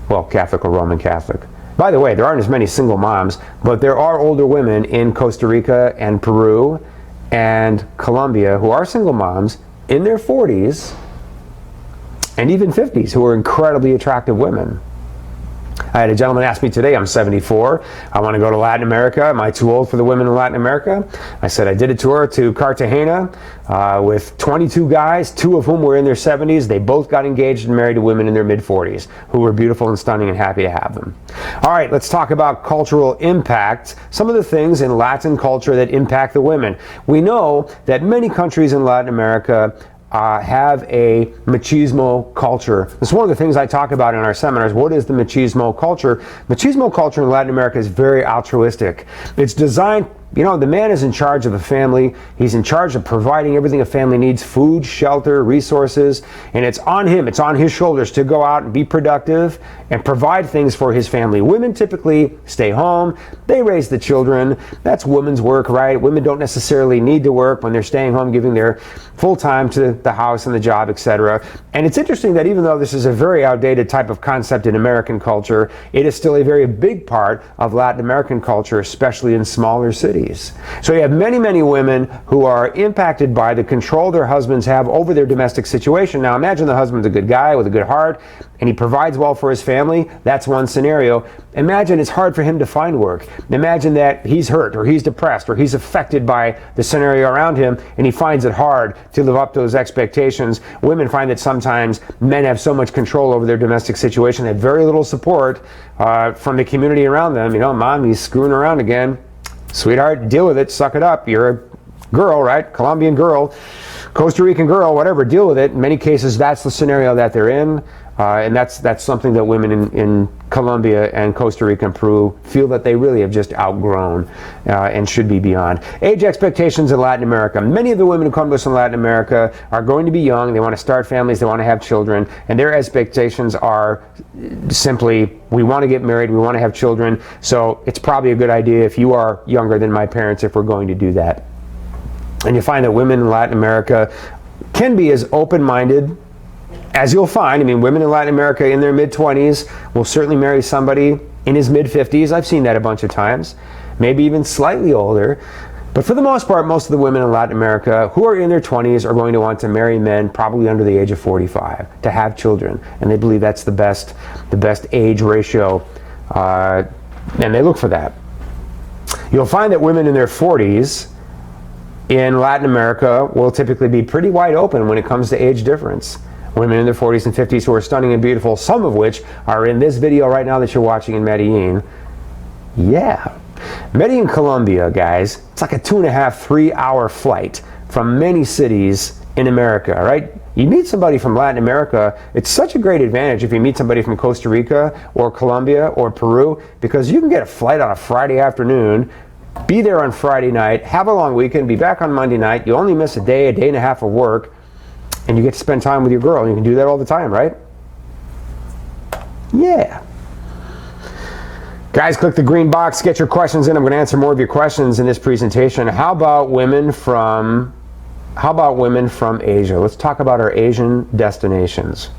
Well, Catholic or Roman Catholic. By the way, there aren't as many single moms, but there are older women in Costa Rica and Peru and Colombia who are single moms in their 40s and even 50s who are incredibly attractive women. I had a gentleman ask me today, I'm 74, I want to go to Latin America. Am I too old for the women in Latin America? I said I did a tour to Cartagena with 22 guys, 2 of whom were in their 70s. They both got engaged and married to women in their mid-40s who were beautiful and stunning and happy to have them. All right, let's talk about cultural impact. Some of the things in Latin culture that impact the women. We know that many countries in Latin America have a machismo culture. This is one of the things I talk about in our seminars. What is the machismo culture? Machismo culture in Latin America is very altruistic. It's designed, you know, the man is in charge of a family. He's in charge of providing everything a family needs, food, shelter, resources, and it's on him, it's on his shoulders to go out and be productive and provide things for his family. Women typically stay home, they raise the children. That's women's work, right? Women don't necessarily need to work when they're staying home, giving their full time to the house and the job, etc. And it's interesting that even though this is a very outdated type of concept in American culture, it is still a very big part of Latin American culture, especially in smaller cities. So you have many, many women who are impacted by the control their husbands have over their domestic situation. Now imagine the husband's a good guy with a good heart and he provides well for his family. That's one scenario. Imagine it's hard for him to find work. Imagine that he's hurt or he's depressed or he's affected by the scenario around him and he finds it hard to live up to those expectations. Women find that sometimes men have so much control over their domestic situation, they have very little support from the community around them. You know, mom, he's screwing around again. Sweetheart, deal with it, suck it up. You're a girl, right? Colombian girl, Costa Rican girl, whatever, deal with it. In many cases, that's the scenario that they're in. And that's something that women in Colombia and Costa Rica and Peru feel that they really have just outgrown and should be beyond. Age expectations in Latin America. Many of the women who come to us in Latin America are going to be young. They want to start families. They want to have children. And their expectations are simply, we want to get married. We want to have children. So it's probably a good idea if you are younger than my parents if we're going to do that. And you find that women in Latin America can be as open-minded as you'll find. I mean, women in Latin America in their mid-20s will certainly marry somebody in his mid-50s. I've seen that a bunch of times, maybe even slightly older. But for the most part, most of the women in Latin America who are in their 20s are going to want to marry men probably under the age of 45 to have children. And they believe that's the best age ratio, and they look for that. You'll find that women in their 40s in Latin America will typically be pretty wide open when it comes to age difference. Women in their 40s and 50s who are stunning and beautiful, some of which are in this video right now that you're watching in Medellin. Yeah. Medellin, Colombia, guys, it's like a 2.5, 3-hour flight from many cities in America, right? You meet somebody from Latin America, it's such a great advantage if you meet somebody from Costa Rica or Colombia or Peru, because you can get a flight on a Friday afternoon, be there on Friday night, have a long weekend, be back on Monday night, you only miss a day and a half of work, and you get to spend time with your girl. You can do that all the time, right? Yeah. Guys, click the green box, get your questions in. I'm going to answer more of your questions in this presentation. How about women from Asia? Let's talk about our Asian destinations.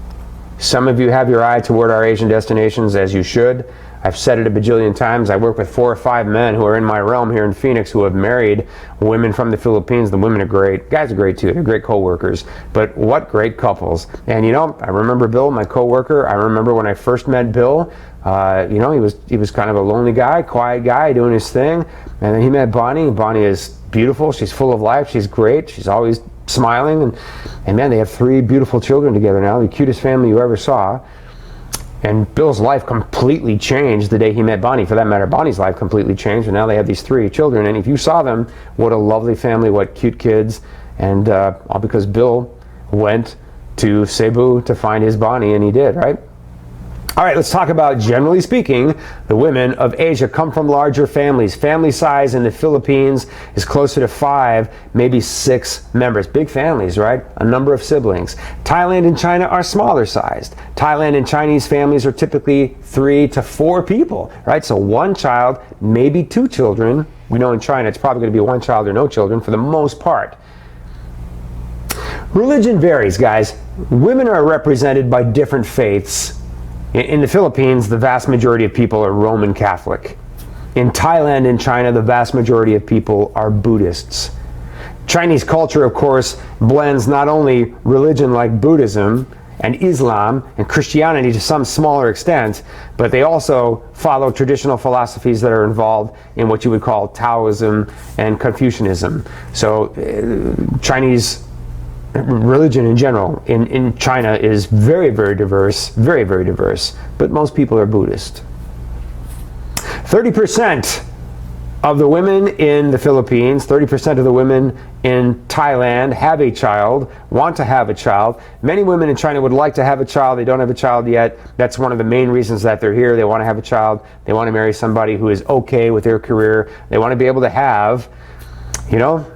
Some of you have your eye toward our Asian destinations, as you should. I've said it a bajillion times. I work with 4 or 5 men who are in my realm here in Phoenix who have married women from the Philippines. The women are great. Guys are great too. They're great co-workers. But what great couples. And you know, I remember Bill, my co-worker. I remember when I first met Bill, you know, he was kind of a lonely guy, quiet guy doing his thing. And then he met Bonnie. Bonnie is beautiful. She's full of life. She's great. She's always smiling. And man, they have 3 beautiful children together now. The cutest family you ever saw. And Bill's life completely changed the day he met Bonnie. For that matter, Bonnie's life completely changed, and now they have these 3 children. And if you saw them, what a lovely family, what cute kids. And all because Bill went to Cebu to find his Bonnie, and he did, right? All right, let's talk about, generally speaking, the women of Asia come from larger families. Family size in the Philippines is closer to 5, maybe 6 members. Big families, right? A number of siblings. Thailand and China are smaller sized. Thailand and Chinese families are typically 3 to 4 people, right? So 1 child, maybe 2 children. We know in China it's probably going to be 1 child or no children for the most part. Religion varies, guys. Women are represented by different faiths. In the Philippines, the vast majority of people are Roman Catholic. In Thailand and China, the vast majority of people are Buddhists. Chinese culture, of course, blends not only religion like Buddhism and Islam and Christianity to some smaller extent, but they also follow traditional philosophies that are involved in what you would call Taoism and Confucianism. So Chinese religion in general in China is very, very diverse, very, very diverse, but most people are Buddhist. 30% of the women in the Philippines, 30% of the women in Thailand have a child, want to have a child. Many women in China would like to have a child. They don't have a child yet. That's one of the main reasons that they're here. They want to have a child. They want to marry somebody who is okay with their career. They want to be able to have, you know,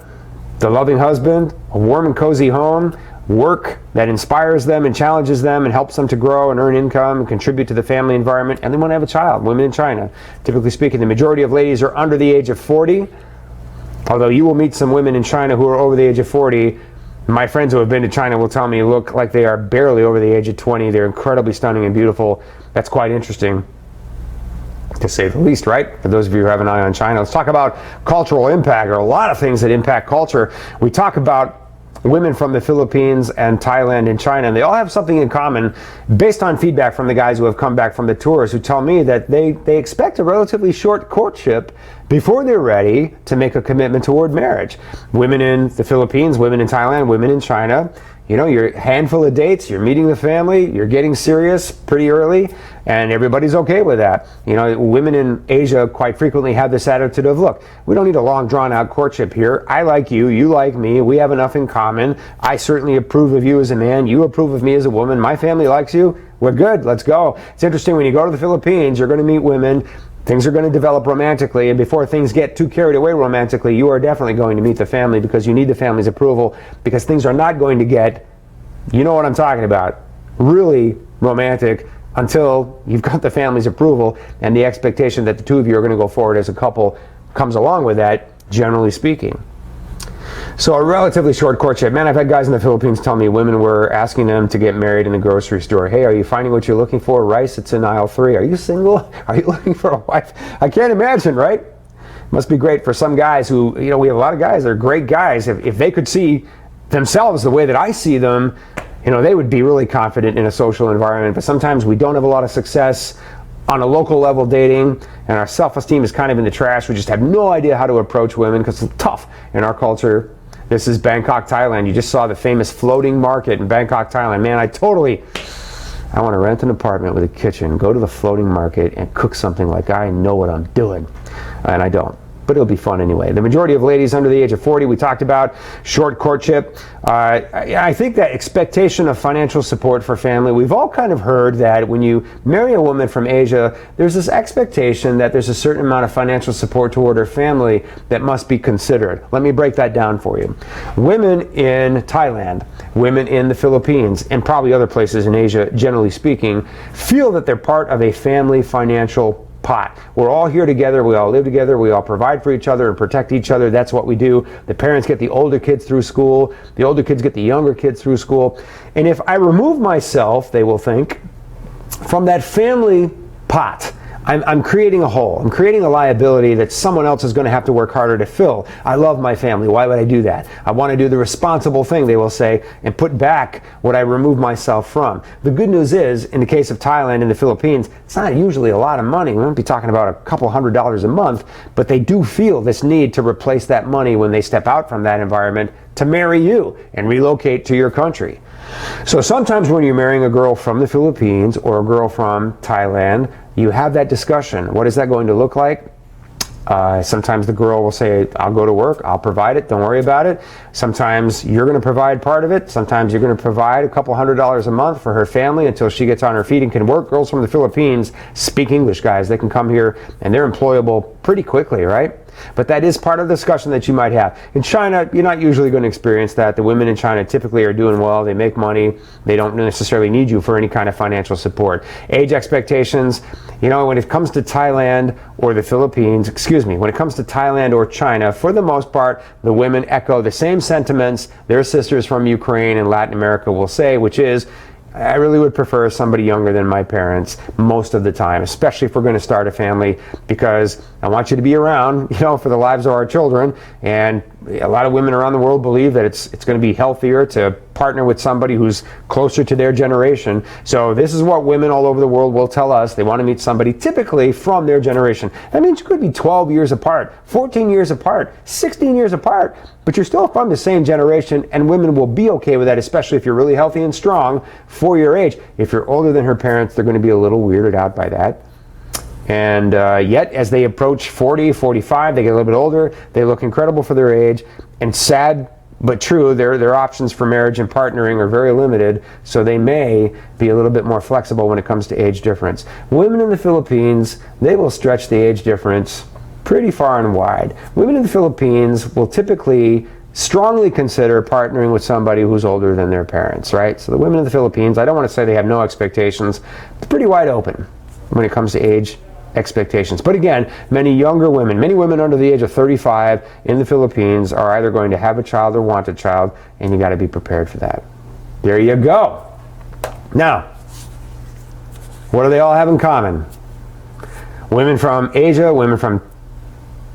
the loving husband, a warm and cozy home, work that inspires them and challenges them and helps them to grow and earn income and contribute to the family environment, and they want to have a child. Women in China, typically speaking, the majority of ladies are under the age of 40, although you will meet some women in China who are over the age of 40. My friends who have been to China will tell me look like they are barely over the age of 20. They're incredibly stunning and beautiful. That's quite interesting, to say the least, right? For those of you who have an eye on China, let's talk about cultural impact. There are a lot of things that impact culture. We talk about women from the Philippines and Thailand and China, and they all have something in common based on feedback from the guys who have come back from the tours, who tell me that they expect a relatively short courtship before they're ready to make a commitment toward marriage. Women in the Philippines, women in Thailand, women in China, you know, you're a handful of dates, you're meeting the family, you're getting serious pretty early, and everybody's okay with that. You know, women in Asia quite frequently have this attitude of, look, we don't need a long drawn-out courtship here. I like you, you like me, we have enough in common. I certainly approve of you as a man, you approve of me as a woman, my family likes you, we're good, let's go. It's interesting, when you go to the Philippines, you're going to meet women, things are going to develop romantically, and before things get too carried away romantically, you are definitely going to meet the family because you need the family's approval, because things are not going to get, you know what I'm talking about, really romantic until you've got the family's approval and the expectation that the two of you are going to go forward as a couple comes along with that, generally speaking. So a relatively short courtship. Man, I've had guys in the Philippines tell me women were asking them to get married in the grocery store. Hey, are you finding what you're looking for? Rice, it's in aisle 3. Are you single? Are you looking for a wife? I can't imagine, right? Must be great for some guys who, we have a lot of guys that are great guys. If they could see themselves the way that I see them, they would be really confident in a social environment. But sometimes we don't have a lot of success on a local level dating, and our self-esteem is kind of in the trash. We just have no idea how to approach women because it's tough in our culture. This is Bangkok, Thailand. You just saw the famous floating market in Bangkok, Thailand. Man, I want to rent an apartment with a kitchen, go to the floating market and cook something like I know what I'm doing. And I don't. But it'll be fun anyway. The majority of ladies under the age of 40, we talked about short courtship. I think that expectation of financial support for family, we've all kind of heard that when you marry a woman from Asia, there's this expectation that there's a certain amount of financial support toward her family that must be considered. Let me break that down for you. Women in Thailand, women in the Philippines, and probably other places in Asia, generally speaking, feel that they're part of a family financial pot. We're all here together, we all live together, we all provide for each other and protect each other. That's what we do. The parents get the older kids through school, the older kids get the younger kids through school. And if I remove myself, they will think, from that family pot, I'm creating a hole. I'm creating a liability that someone else is going to have to work harder to fill. I love my family. Why would I do that? I want to do the responsible thing, they will say, and put back what I removed myself from. The good news is, in the case of Thailand and the Philippines, it's not usually a lot of money. We won't be talking about a couple $100s a month, but they do feel this need to replace that money when they step out from that environment to marry you and relocate to your country. So sometimes when you're marrying a girl from the Philippines or a girl from Thailand, you have that discussion. What is that going to look like? Sometimes the girl will say, I'll go to work, I'll provide it, don't worry about it. Sometimes you're going to provide part of it. Sometimes you're going to provide a couple $100s a month for her family until she gets on her feet and can work. Girls from the Philippines speak English, guys. They can come here and they're employable pretty quickly, right? But that is part of the discussion that you might have. In China, you're not usually going to experience that. The women in China typically are doing well. They make money. They don't necessarily need you for any kind of financial support. Age expectations, when it comes to Thailand or the Philippines, when it comes to Thailand or China, for the most part, the women echo the same sentiments their sisters from Ukraine and Latin America will say, which is, I really would prefer somebody younger than my parents most of the time, especially if we're going to start a family, because I want you to be around, for the lives of our children. And a lot of women around the world believe that it's going to be healthier to partner with somebody who's closer to their generation. So this is what women all over the world will tell us. They want to meet somebody typically from their generation. That means you could be 12 years apart, 14 years apart, 16 years apart, but you're still from the same generation, and women will be okay with that, especially if you're really healthy and strong for your age. If you're older than her parents, they're going to be a little weirded out by that. And yet, as they approach 40, 45, they get a little bit older, they look incredible for their age, and sad but true, their options for marriage and partnering are very limited, so they may be a little bit more flexible when it comes to age difference. Women in the Philippines, they will stretch the age difference pretty far and wide. Women in the Philippines will typically strongly consider partnering with somebody who's older than their parents, right? So the women in the Philippines, I don't want to say they have no expectations, it's pretty wide open when it comes to age expectations. But again, many women under the age of 35 in the Philippines are either going to have a child or want a child, and you got to be prepared for that. There you go. Now, what do they all have in common? Women from Asia, women from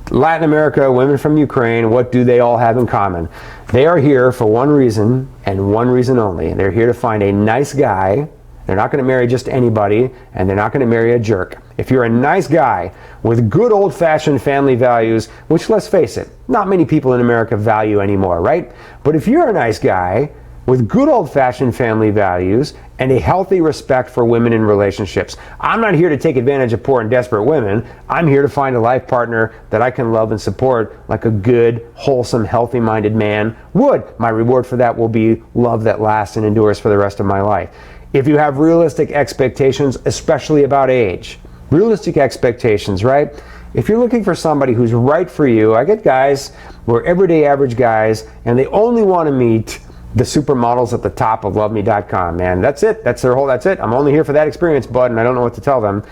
Latin America, women from Ukraine, what do they all have in common? They are here for one reason and one reason only. They're here to find a nice guy. They're not going to marry just anybody, and they're not going to marry a jerk. If you're a nice guy with good old-fashioned family values, which, let's face it, not many people in America value anymore, right? But if you're a nice guy with good old-fashioned family values and a healthy respect for women in relationships, I'm not here to take advantage of poor and desperate women. I'm here to find a life partner that I can love and support like a good, wholesome, healthy-minded man would. My reward for that will be love that lasts and endures for the rest of my life. If you have realistic expectations, especially about age, realistic expectations, right? If you're looking for somebody who's right for you, I get guys who are everyday average guys, and they only want to meet the supermodels at the top of loveme.com, man. That's it. That's it. I'm only here for that experience, bud, and I don't know what to tell them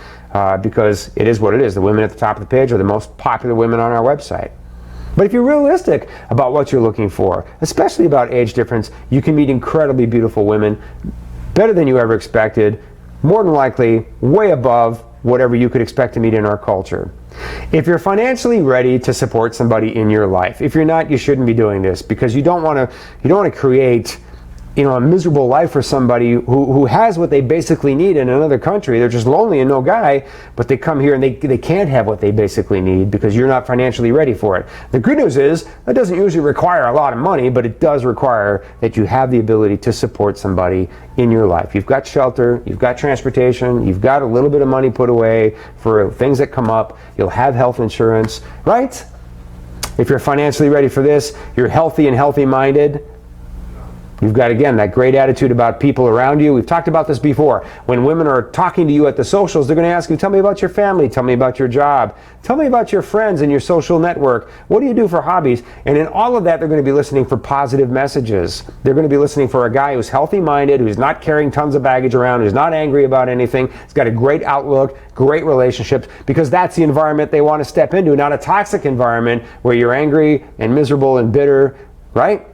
because it is what it is. The women at the top of the page are the most popular women on our website. But if you're realistic about what you're looking for, especially about age difference, you can meet incredibly beautiful women, better than you ever expected, more than likely way above whatever you could expect to meet in our culture. If you're financially ready to support somebody in your life, if you're not, you shouldn't be doing this, because you don't want to create a miserable life for somebody who has what they basically need in another country. They're just lonely and no guy, but they come here and they can't have what they basically need because you're not financially ready for it. The good news is that doesn't usually require a lot of money, but it does require that you have the ability to support somebody in your life. You've got shelter, you've got transportation, you've got a little bit of money put away for things that come up, you'll have health insurance, right? If you're financially ready for this, you're healthy and healthy-minded, you've got, again, that great attitude about people around you. We've talked about this before. When women are talking to you at the socials, they're going to ask you, tell me about your family, tell me about your job, tell me about your friends and your social network. What do you do for hobbies? And in all of that, they're going to be listening for positive messages. They're going to be listening for a guy who's healthy-minded, who's not carrying tons of baggage around, who's not angry about anything, who's got a great outlook, great relationships, because that's the environment they want to step into, not a toxic environment where you're angry and miserable and bitter, right?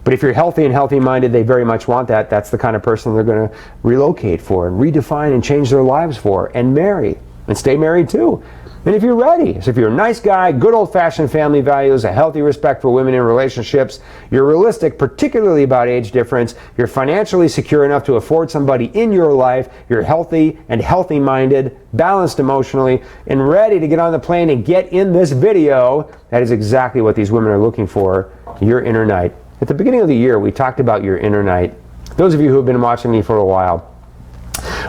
But if you're healthy and healthy-minded, they very much want that. That's the kind of person they're going to relocate for and redefine and change their lives for and marry and stay married too. And if you're ready, so if you're a nice guy, good old-fashioned family values, a healthy respect for women in relationships, you're realistic, particularly about age difference, you're financially secure enough to afford somebody in your life, you're healthy and healthy-minded, balanced emotionally, and ready to get on the plane and get in this video, that is exactly what these women are looking for, your inner knight. At the beginning of the year, we talked about your inner knight. Those of you who have been watching me for a while,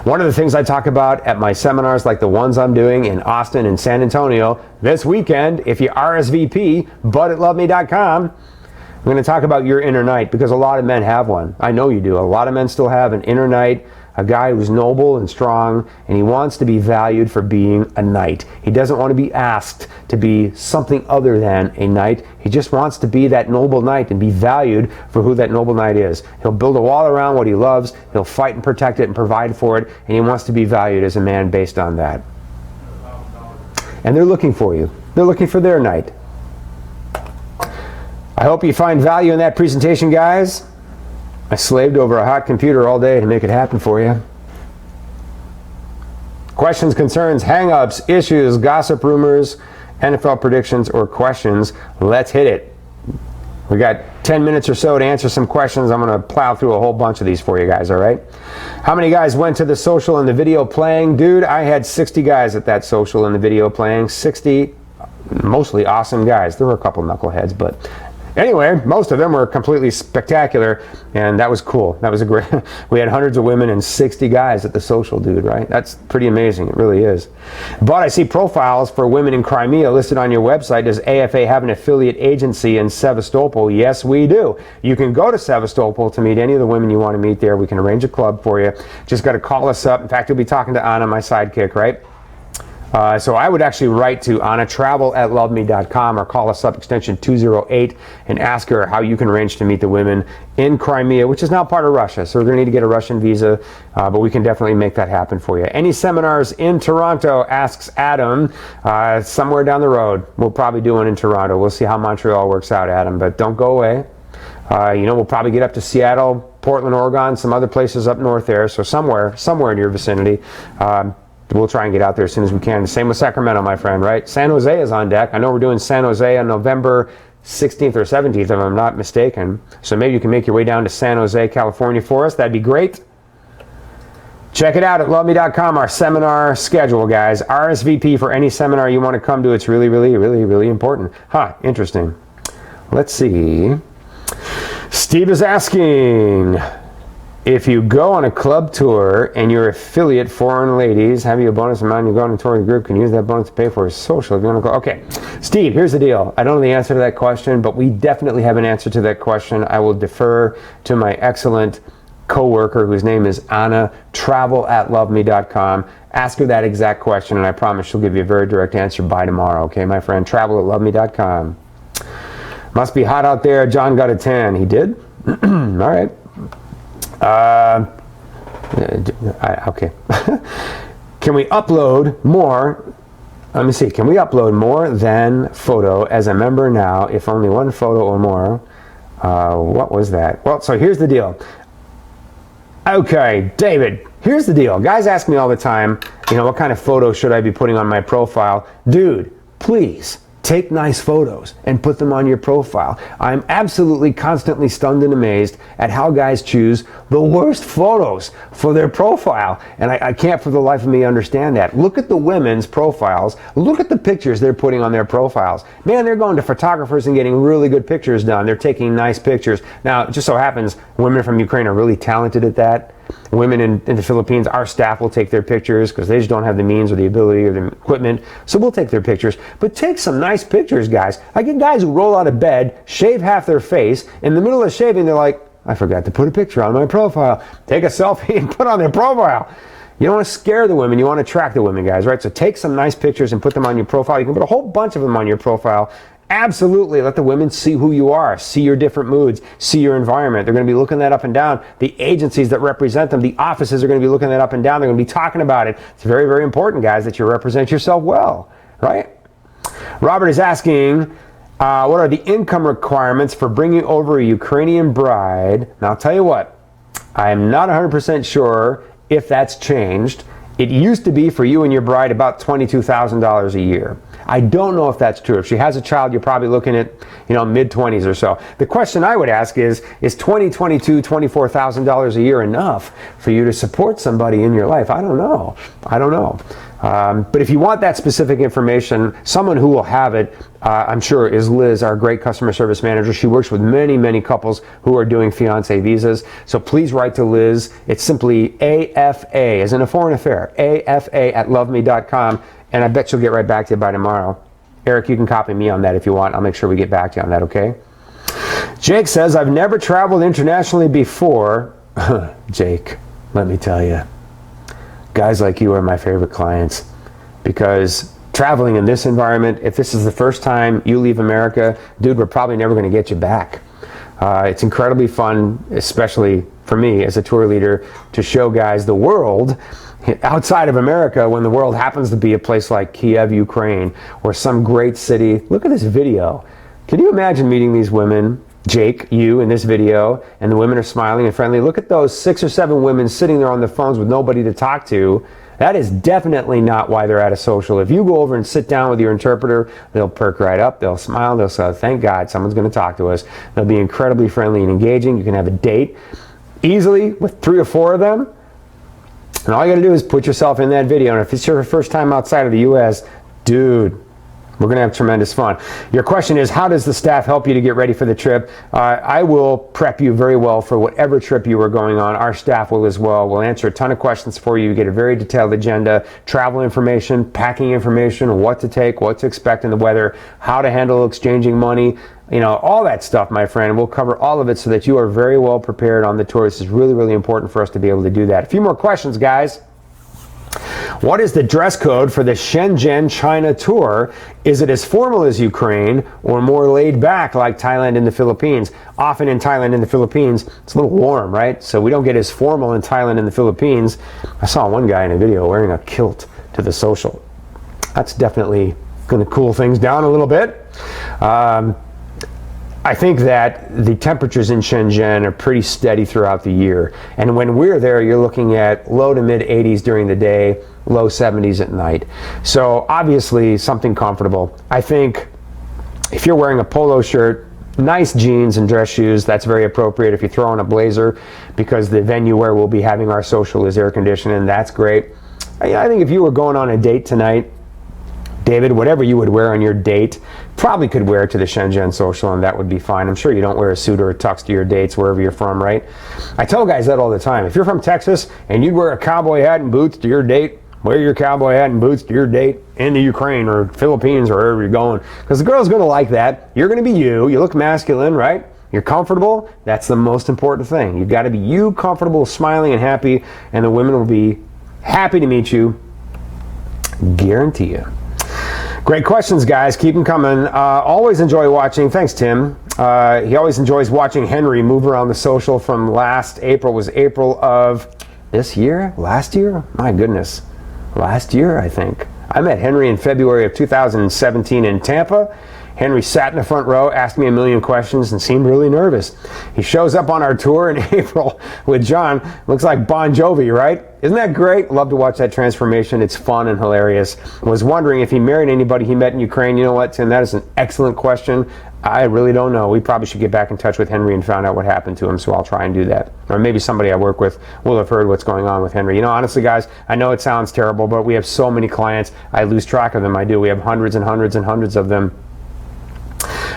one of the things I talk about at my seminars, like the ones I'm doing in Austin and San Antonio this weekend, if you RSVP, bud@loveme.com, I'm going to talk about your inner knight, because a lot of men have one. I know you do. A lot of men still have an inner knight, a guy who's noble and strong, and he wants to be valued for being a knight. He doesn't want to be asked to be something other than a knight. He just wants to be that noble knight and be valued for who that noble knight is. He'll build a wall around what he loves, he'll fight and protect it and provide for it, and he wants to be valued as a man based on that. And they're looking for you. They're looking for their knight. I hope you find value in that presentation, guys. I slaved over a hot computer all day to make it happen for you. Questions, concerns, hang-ups, issues, gossip, rumors, NFL predictions, or questions, let's hit it. We got 10 minutes or so to answer some questions. I'm going to plow through a whole bunch of these for you guys, all right? How many guys went to the social and the video playing? Dude, I had 60 guys at that social and the video playing. 60 mostly awesome guys. There were a couple knuckleheads, but anyway, most of them were completely spectacular, and that was cool. That was a great, we had hundreds of women and 60 guys at the social, dude, right? That's pretty amazing. It really is. But I see profiles for women in Crimea listed on your website. Does AFA have an affiliate agency in Sevastopol? Yes, we do. You can go to Sevastopol to meet any of the women you want to meet there. We can arrange a club for you. Just got to call us up. In fact, you'll be talking to Anna, my sidekick, right? So I would actually write to annatravel@loveme.com or call us up extension 208 and ask her how you can arrange to meet the women in Crimea, which is now part of Russia. So we're going to need to get a Russian visa, but we can definitely make that happen for you. Any seminars in Toronto, asks Adam, somewhere down the road. We'll probably do one in Toronto. We'll see how Montreal works out, Adam, but don't go away. We'll probably get up to Seattle, Portland, Oregon, some other places up north there. So somewhere in your vicinity. We'll try and get out there as soon as we can. Same with Sacramento, my friend, right? San Jose is on deck. I know we're doing San Jose on November 16th or 17th, if I'm not mistaken. So maybe you can make your way down to San Jose, California for us. That'd be great. Check it out at loveme.com, our seminar schedule, guys. RSVP for any seminar you want to come to. It's really, really, really, really important. Interesting. Let's see. Steve is asking, if you go on a club tour and your affiliate foreign ladies have you a bonus amount, you go on a tour with the group, can use that bonus to pay for a social if you want to go. Okay, Steve, here's the deal. I don't know the answer to that question, but we definitely have an answer to that question. I will defer to my excellent co-worker whose name is Anna, travel@loveme.com. Ask her that exact question, and I promise she'll give you a very direct answer by tomorrow. Okay, my friend, travel@loveme.com. Must be hot out there. John got a tan. He did? All right. Okay. Can we upload more Let me see. Can we upload more than photo as a member now if only one photo or more? What was that? Well, so here's the deal. Okay, David, here's the deal. Guys ask me all the time, what kind of photo should I be putting on my profile? Dude, please. Take nice photos and put them on your profile. I'm absolutely constantly stunned and amazed at how guys choose the worst photos for their profile. And I can't for the life of me understand that. Look at the women's profiles. Look at the pictures they're putting on their profiles. Man, they're going to photographers and getting really good pictures done. They're taking nice pictures. Now, it just so happens women from Ukraine are really talented at that. Women in the Philippines, our staff will take their pictures because they just don't have the means or the ability or the equipment. So we'll take their pictures. But take some nice pictures, guys. I get guys who roll out of bed, shave half their face. In the middle of shaving, they're like, I forgot to put a picture on my profile. Take a selfie and put on their profile. You don't want to scare the women. You want to attract the women, guys, right? So take some nice pictures and put them on your profile. You can put a whole bunch of them on your profile. Absolutely. Let the women see who you are, see your different moods, see your environment. They're going to be looking that up and down. The agencies that represent them, the offices are going to be looking that up and down. They're going to be talking about it. It's very, very important, guys, that you represent yourself well, right? Robert is asking, what are the income requirements for bringing over a Ukrainian bride? Now, I'll tell you what, I am not 100% sure if that's changed. It used to be for you and your bride about $22,000 a year. I don't know if that's true. If she has a child, you're probably looking at, mid-20s or so. The question I would ask is $22,000, $24,000 a year enough for you to support somebody in your life? I don't know. But if you want that specific information, someone who will have it, I'm sure, is Liz, our great customer service manager. She works with many, many couples who are doing fiancé visas. So please write to Liz. It's simply AFA, as in a foreign affair, AFA@loveme.com. And I bet she'll get right back to you by tomorrow. Eric, you can copy me on that if you want. I'll make sure we get back to you on that, okay? Jake says, I've never traveled internationally before. Jake, let me tell you, guys like you are my favorite clients because traveling in this environment, if this is the first time you leave America, dude, we're probably never going to get you back. It's incredibly fun, especially for me as a tour leader, to show guys the world outside of America when the world happens to be a place like Kiev, Ukraine, or some great city. Look at this video. Can you imagine meeting these women, Jake, you in this video, and the women are smiling and friendly? Look at those 6 or 7 women sitting there on the phones with nobody to talk to. That is definitely not why they're at a social. If you go over and sit down with your interpreter, they'll perk right up, they'll smile, they'll say, thank God someone's going to talk to us. They'll be incredibly friendly and engaging. You can have a date easily with 3 or 4 of them. And all you got to do is put yourself in that video. And if it's your first time outside of the U.S., dude, we're going to have tremendous fun. Your question is, how does the staff help you to get ready for the trip? I will prep you very well for whatever trip you are going on. Our staff will as well. We'll answer a ton of questions for you. You get a very detailed agenda, travel information, packing information, what to take, what to expect in the weather, how to handle exchanging money, all that stuff, my friend. We'll cover all of it so that you are very well prepared on the tour. This is really, really important for us to be able to do that. A few more questions, guys. What is the dress code for the Shenzhen China tour? Is it as formal as Ukraine or more laid back like Thailand and the Philippines? Often in Thailand and the Philippines, it's a little warm, right? So we don't get as formal in Thailand and the Philippines. I saw one guy in a video wearing a kilt to the social. That's definitely going to cool things down a little bit. I think that the temperatures in Shenzhen are pretty steady throughout the year. And when we're there, you're looking at low to mid 80s during the day, low 70s at night. So obviously something comfortable. I think if you're wearing a polo shirt, nice jeans and dress shoes, that's very appropriate. If you throw on a blazer, because the venue where we'll be having our social is air conditioning, that's great. I think if you were going on a date tonight, David, whatever you would wear on your date, probably could wear it to the Shenzhen social, and that would be fine. I'm sure you don't wear a suit or a tux to your dates wherever you're from, right? I tell guys that all the time. If you're from Texas and you'd wear a cowboy hat and boots to your date, wear your cowboy hat and boots to your date in the Ukraine or Philippines or wherever you're going, because the girl's going to like that. You're going to be you. You look masculine, right? You're comfortable. That's the most important thing. You've got to be you, comfortable, smiling, and happy, and the women will be happy to meet you. Guarantee you. Great questions, guys. Keep them coming. Always enjoy watching. Thanks, Tim. He always enjoys watching Henry move around the social from last April. Was April of this year? Last year? My goodness. Last year, I think. I met Henry in February of 2017 in Tampa. Henry sat in the front row, asked me a million questions, and seemed really nervous. He shows up on our tour in April with John. Looks like Bon Jovi, right? Isn't that great? Love to watch that transformation. It's fun and hilarious. Was wondering if he married anybody he met in Ukraine. You know what, Tim? That is an excellent question. I really don't know. We probably should get back in touch with Henry and find out what happened to him, so I'll try and do that. Or maybe somebody I work with will have heard what's going on with Henry. You know, honestly, guys, I know it sounds terrible, but we have so many clients, I lose track of them. I do. We have hundreds and hundreds and hundreds of them.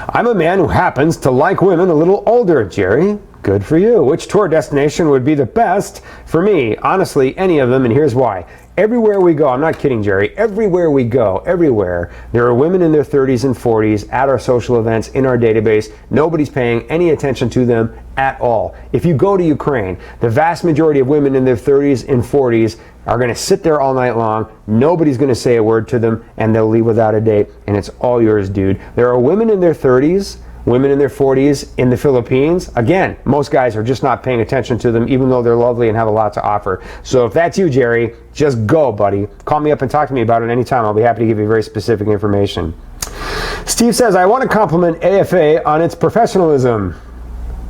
I'm a man who happens to like women a little older, Jerry. Good for you. Which tour destination would be the best for me? Honestly, any of them, and here's why. Everywhere we go, I'm not kidding, Jerry, everywhere we go, everywhere, there are women in their 30s and 40s at our social events, in our database. Nobody's paying any attention to them at all. If you go to Ukraine, the vast majority of women in their 30s and 40s are going to sit there all night long. Nobody's going to say a word to them, and they'll leave without a date, and it's all yours, dude. There are women in their 30s, women in their 40s in the Philippines. Again, most guys are just not paying attention to them, even though they're lovely and have a lot to offer. So if that's you, Jerry, just go, buddy. Call me up and talk to me about it anytime. I'll be happy to give you very specific information. Steve says, I want to compliment AFA on its professionalism.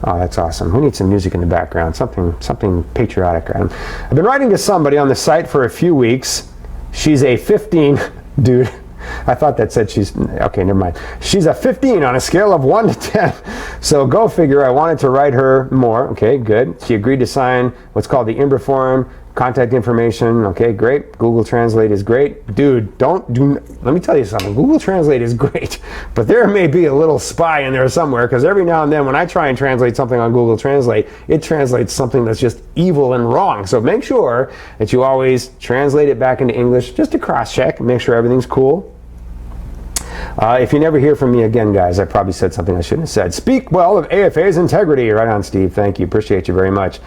Oh, that's awesome. We need some music in the background, something patriotic. I've been writing to somebody on the site for a few weeks. She's a 15, dude. I thought that said she's, okay, never mind. She's a 15 on a scale of 1 to 10. So go figure, I wanted to write her more. Okay, good. She agreed to sign what's called the IMBRA form, contact information. Okay, great. Google Translate is great. Dude, let me tell you something. Google Translate is great, but there may be a little spy in there somewhere, because every now and then when I try and translate something on Google Translate, it translates something that's just evil and wrong. So make sure that you always translate it back into English just to cross-check and make sure everything's cool. If you never hear from me again, guys, I probably said something I shouldn't have said. Speak well of AFA's integrity. Right on, Steve. Thank you. Appreciate you very much.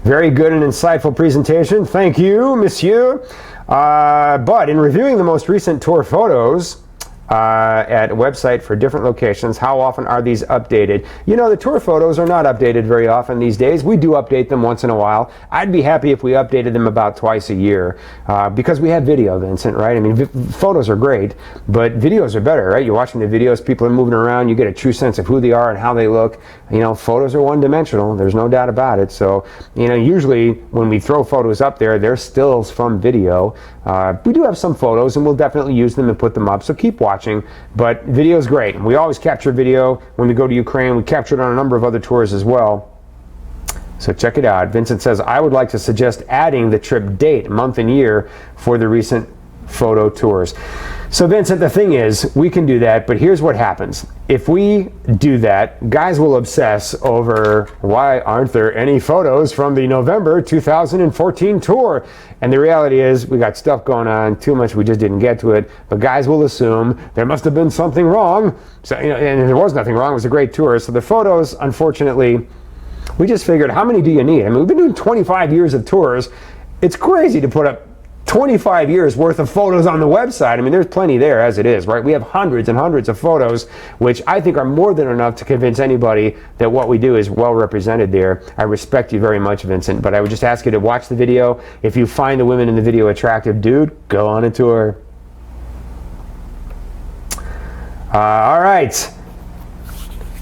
Very good and insightful presentation. Thank you, monsieur. But in reviewing the most recent tour photos at a website for different locations, how often are these updated? You know, the tour photos are not updated very often these days. We do update them once in a while. I'd be happy if we updated them about twice a year, because we have video, Vincent, right? I mean, photos are great, but videos are better, right? You're watching the videos, people are moving around, you get a true sense of who they are and how they look. You know, photos are one-dimensional, there's no doubt about it. So, you know, usually when we throw photos up there, they're stills from video. We do have some photos, and we'll definitely use them and put them up, so keep watching. But video is great. We always capture video when we go to Ukraine. We capture it on a number of other tours as well. So check it out. Vincent says, I would like to suggest adding the trip date, month and year for the recent photo tours. So Vincent, the thing is, we can do that, but here's what happens. If we do that, guys will obsess over why aren't there any photos from the November 2014 tour? And the reality is we got stuff going on, too much, we just didn't get to it. But guys will assume there must have been something wrong. So, you know, and there was nothing wrong, it was a great tour. So the photos, unfortunately, we just figured, how many do you need? I mean, we've been doing 25 years of tours. It's crazy to put up 25 years worth of photos on the website. I mean, there's plenty there as it is, right? We have hundreds and hundreds of photos, which I think are more than enough to convince anybody that what we do is well represented there. I respect you very much, Vincent, but I would just ask you to watch the video. If you find the women in the video attractive, dude, go on a tour. All right.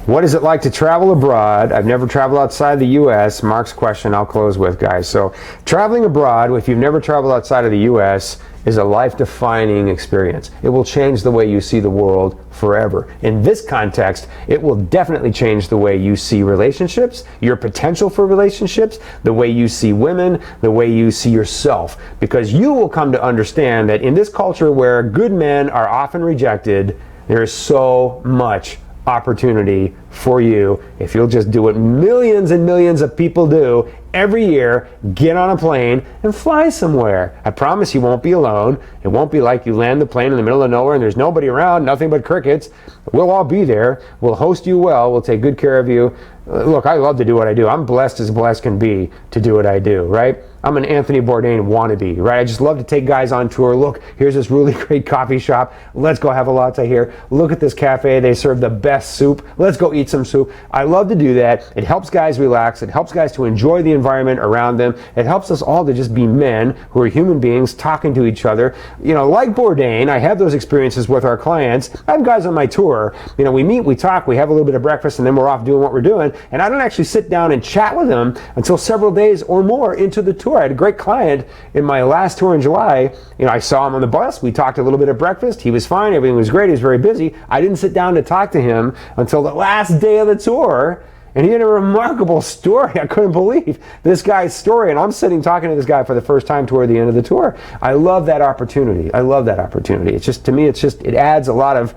What is it like to travel abroad? I've never traveled outside the U.S. Mark's question I'll close with, guys. So traveling abroad, if you've never traveled outside of the U.S., is a life-defining experience. It will change the way you see the world forever. In this context, it will definitely change the way you see relationships, your potential for relationships, the way you see women, the way you see yourself. Because you will come to understand that in this culture where good men are often rejected, there is so much opportunity for you if you'll just do what millions and millions of people do every year. Get on a plane and fly somewhere. I promise you won't be alone. It won't be like you land the plane in the middle of nowhere and there's nobody around, nothing but crickets. We'll all be there. We'll host you well. We'll take good care of you. Look, I love to do what I do. I'm blessed as blessed can be to do what I do, right? I'm an Anthony Bourdain wannabe, right? I just love to take guys on tour. Look, here's this really great coffee shop. Let's go have a latte here. Look at this cafe. They serve the best soup. Let's go eat eat some soup. I love to do that. It helps guys relax. It helps guys to enjoy the environment around them. It helps us all to just be men who are human beings talking to each other. You know, like Bourdain, I have those experiences with our clients. I have guys on my tour. You know, we meet, we talk, we have a little bit of breakfast, and then we're off doing what we're doing. And I don't actually sit down and chat with them until several days or more into the tour. I had a great client in my last tour in July. You know, I saw him on the bus. We talked a little bit at breakfast. He was fine. Everything was great. He was very busy. I didn't sit down to talk to him until the last day of the tour. And he had a remarkable story. I couldn't believe this guy's story. And I'm sitting talking to this guy for the first time toward the end of the tour. I love that opportunity. I love that opportunity. It's just, to me, it's just, it adds a lot of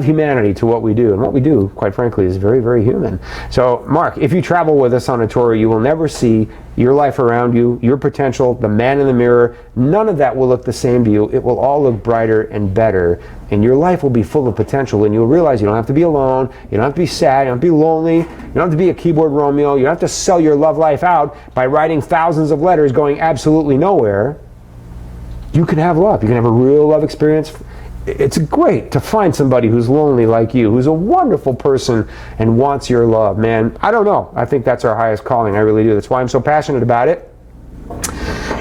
humanity to what we do. And what we do, quite frankly, is very, very human. So, Mark, if you travel with us on a tour, you will never see your life around you, your potential, the man in the mirror. None of that will look the same to you. It will all look brighter and better. And your life will be full of potential. And you'll realize you don't have to be alone. You don't have to be sad. You don't have to be lonely. You don't have to be a keyboard Romeo. You don't have to sell your love life out by writing thousands of letters going absolutely nowhere. You can have love. You can have a real love experience. It's great to find somebody who's lonely like you, who's a wonderful person and wants your love, man. I don't know. I think that's our highest calling. I really do. That's why I'm so passionate about it.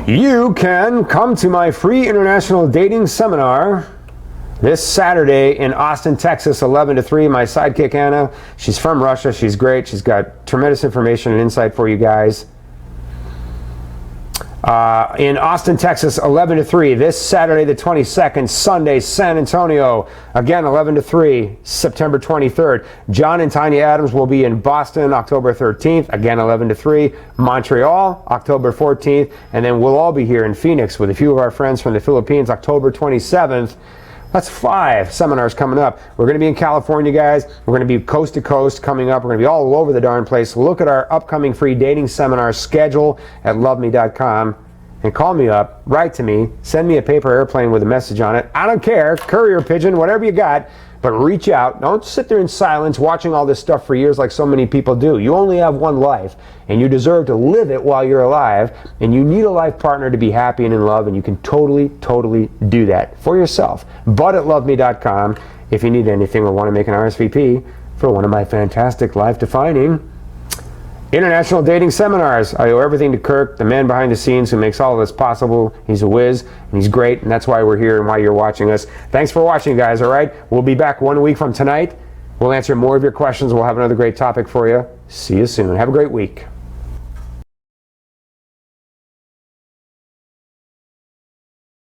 You can come to my free international dating seminar this Saturday in Austin, Texas, 11 to 3. My sidekick, Anna, she's from Russia. She's great. She's got tremendous information and insight for you guys. In Austin, Texas, 11 to 3. This Saturday, the 22nd. Sunday, San Antonio. Again, 11 to 3. September 23rd. John and Tanya Adams will be in Boston, October 13th. Again, 11 to 3. Montreal, October 14th. And then we'll all be here in Phoenix with a few of our friends from the Philippines, October 27th. That's 5 seminars coming up. We're going to be in California, guys. We're going to be coast to coast coming up. We're going to be all over the darn place. Look at our upcoming free dating seminar schedule at loveme.com and call me up, write to me, send me a paper airplane with a message on it. I don't care, courier pigeon, whatever you got, but reach out. Don't sit there in silence watching all this stuff for years like so many people do. You only have one life, and you deserve to live it while you're alive, and you need a life partner to be happy and in love, and you can totally, totally do that for yourself. Bud at loveme.com if you need anything or want to make an RSVP for one of my fantastic life-defining international dating seminars. I owe everything to Kirk, the man behind the scenes who makes all of this possible. He's a whiz, and he's great, and that's why we're here and why you're watching us. Thanks for watching, guys, all right? We'll be back 1 week from tonight. We'll answer more of your questions. We'll have another great topic for you. See you soon. Have a great week.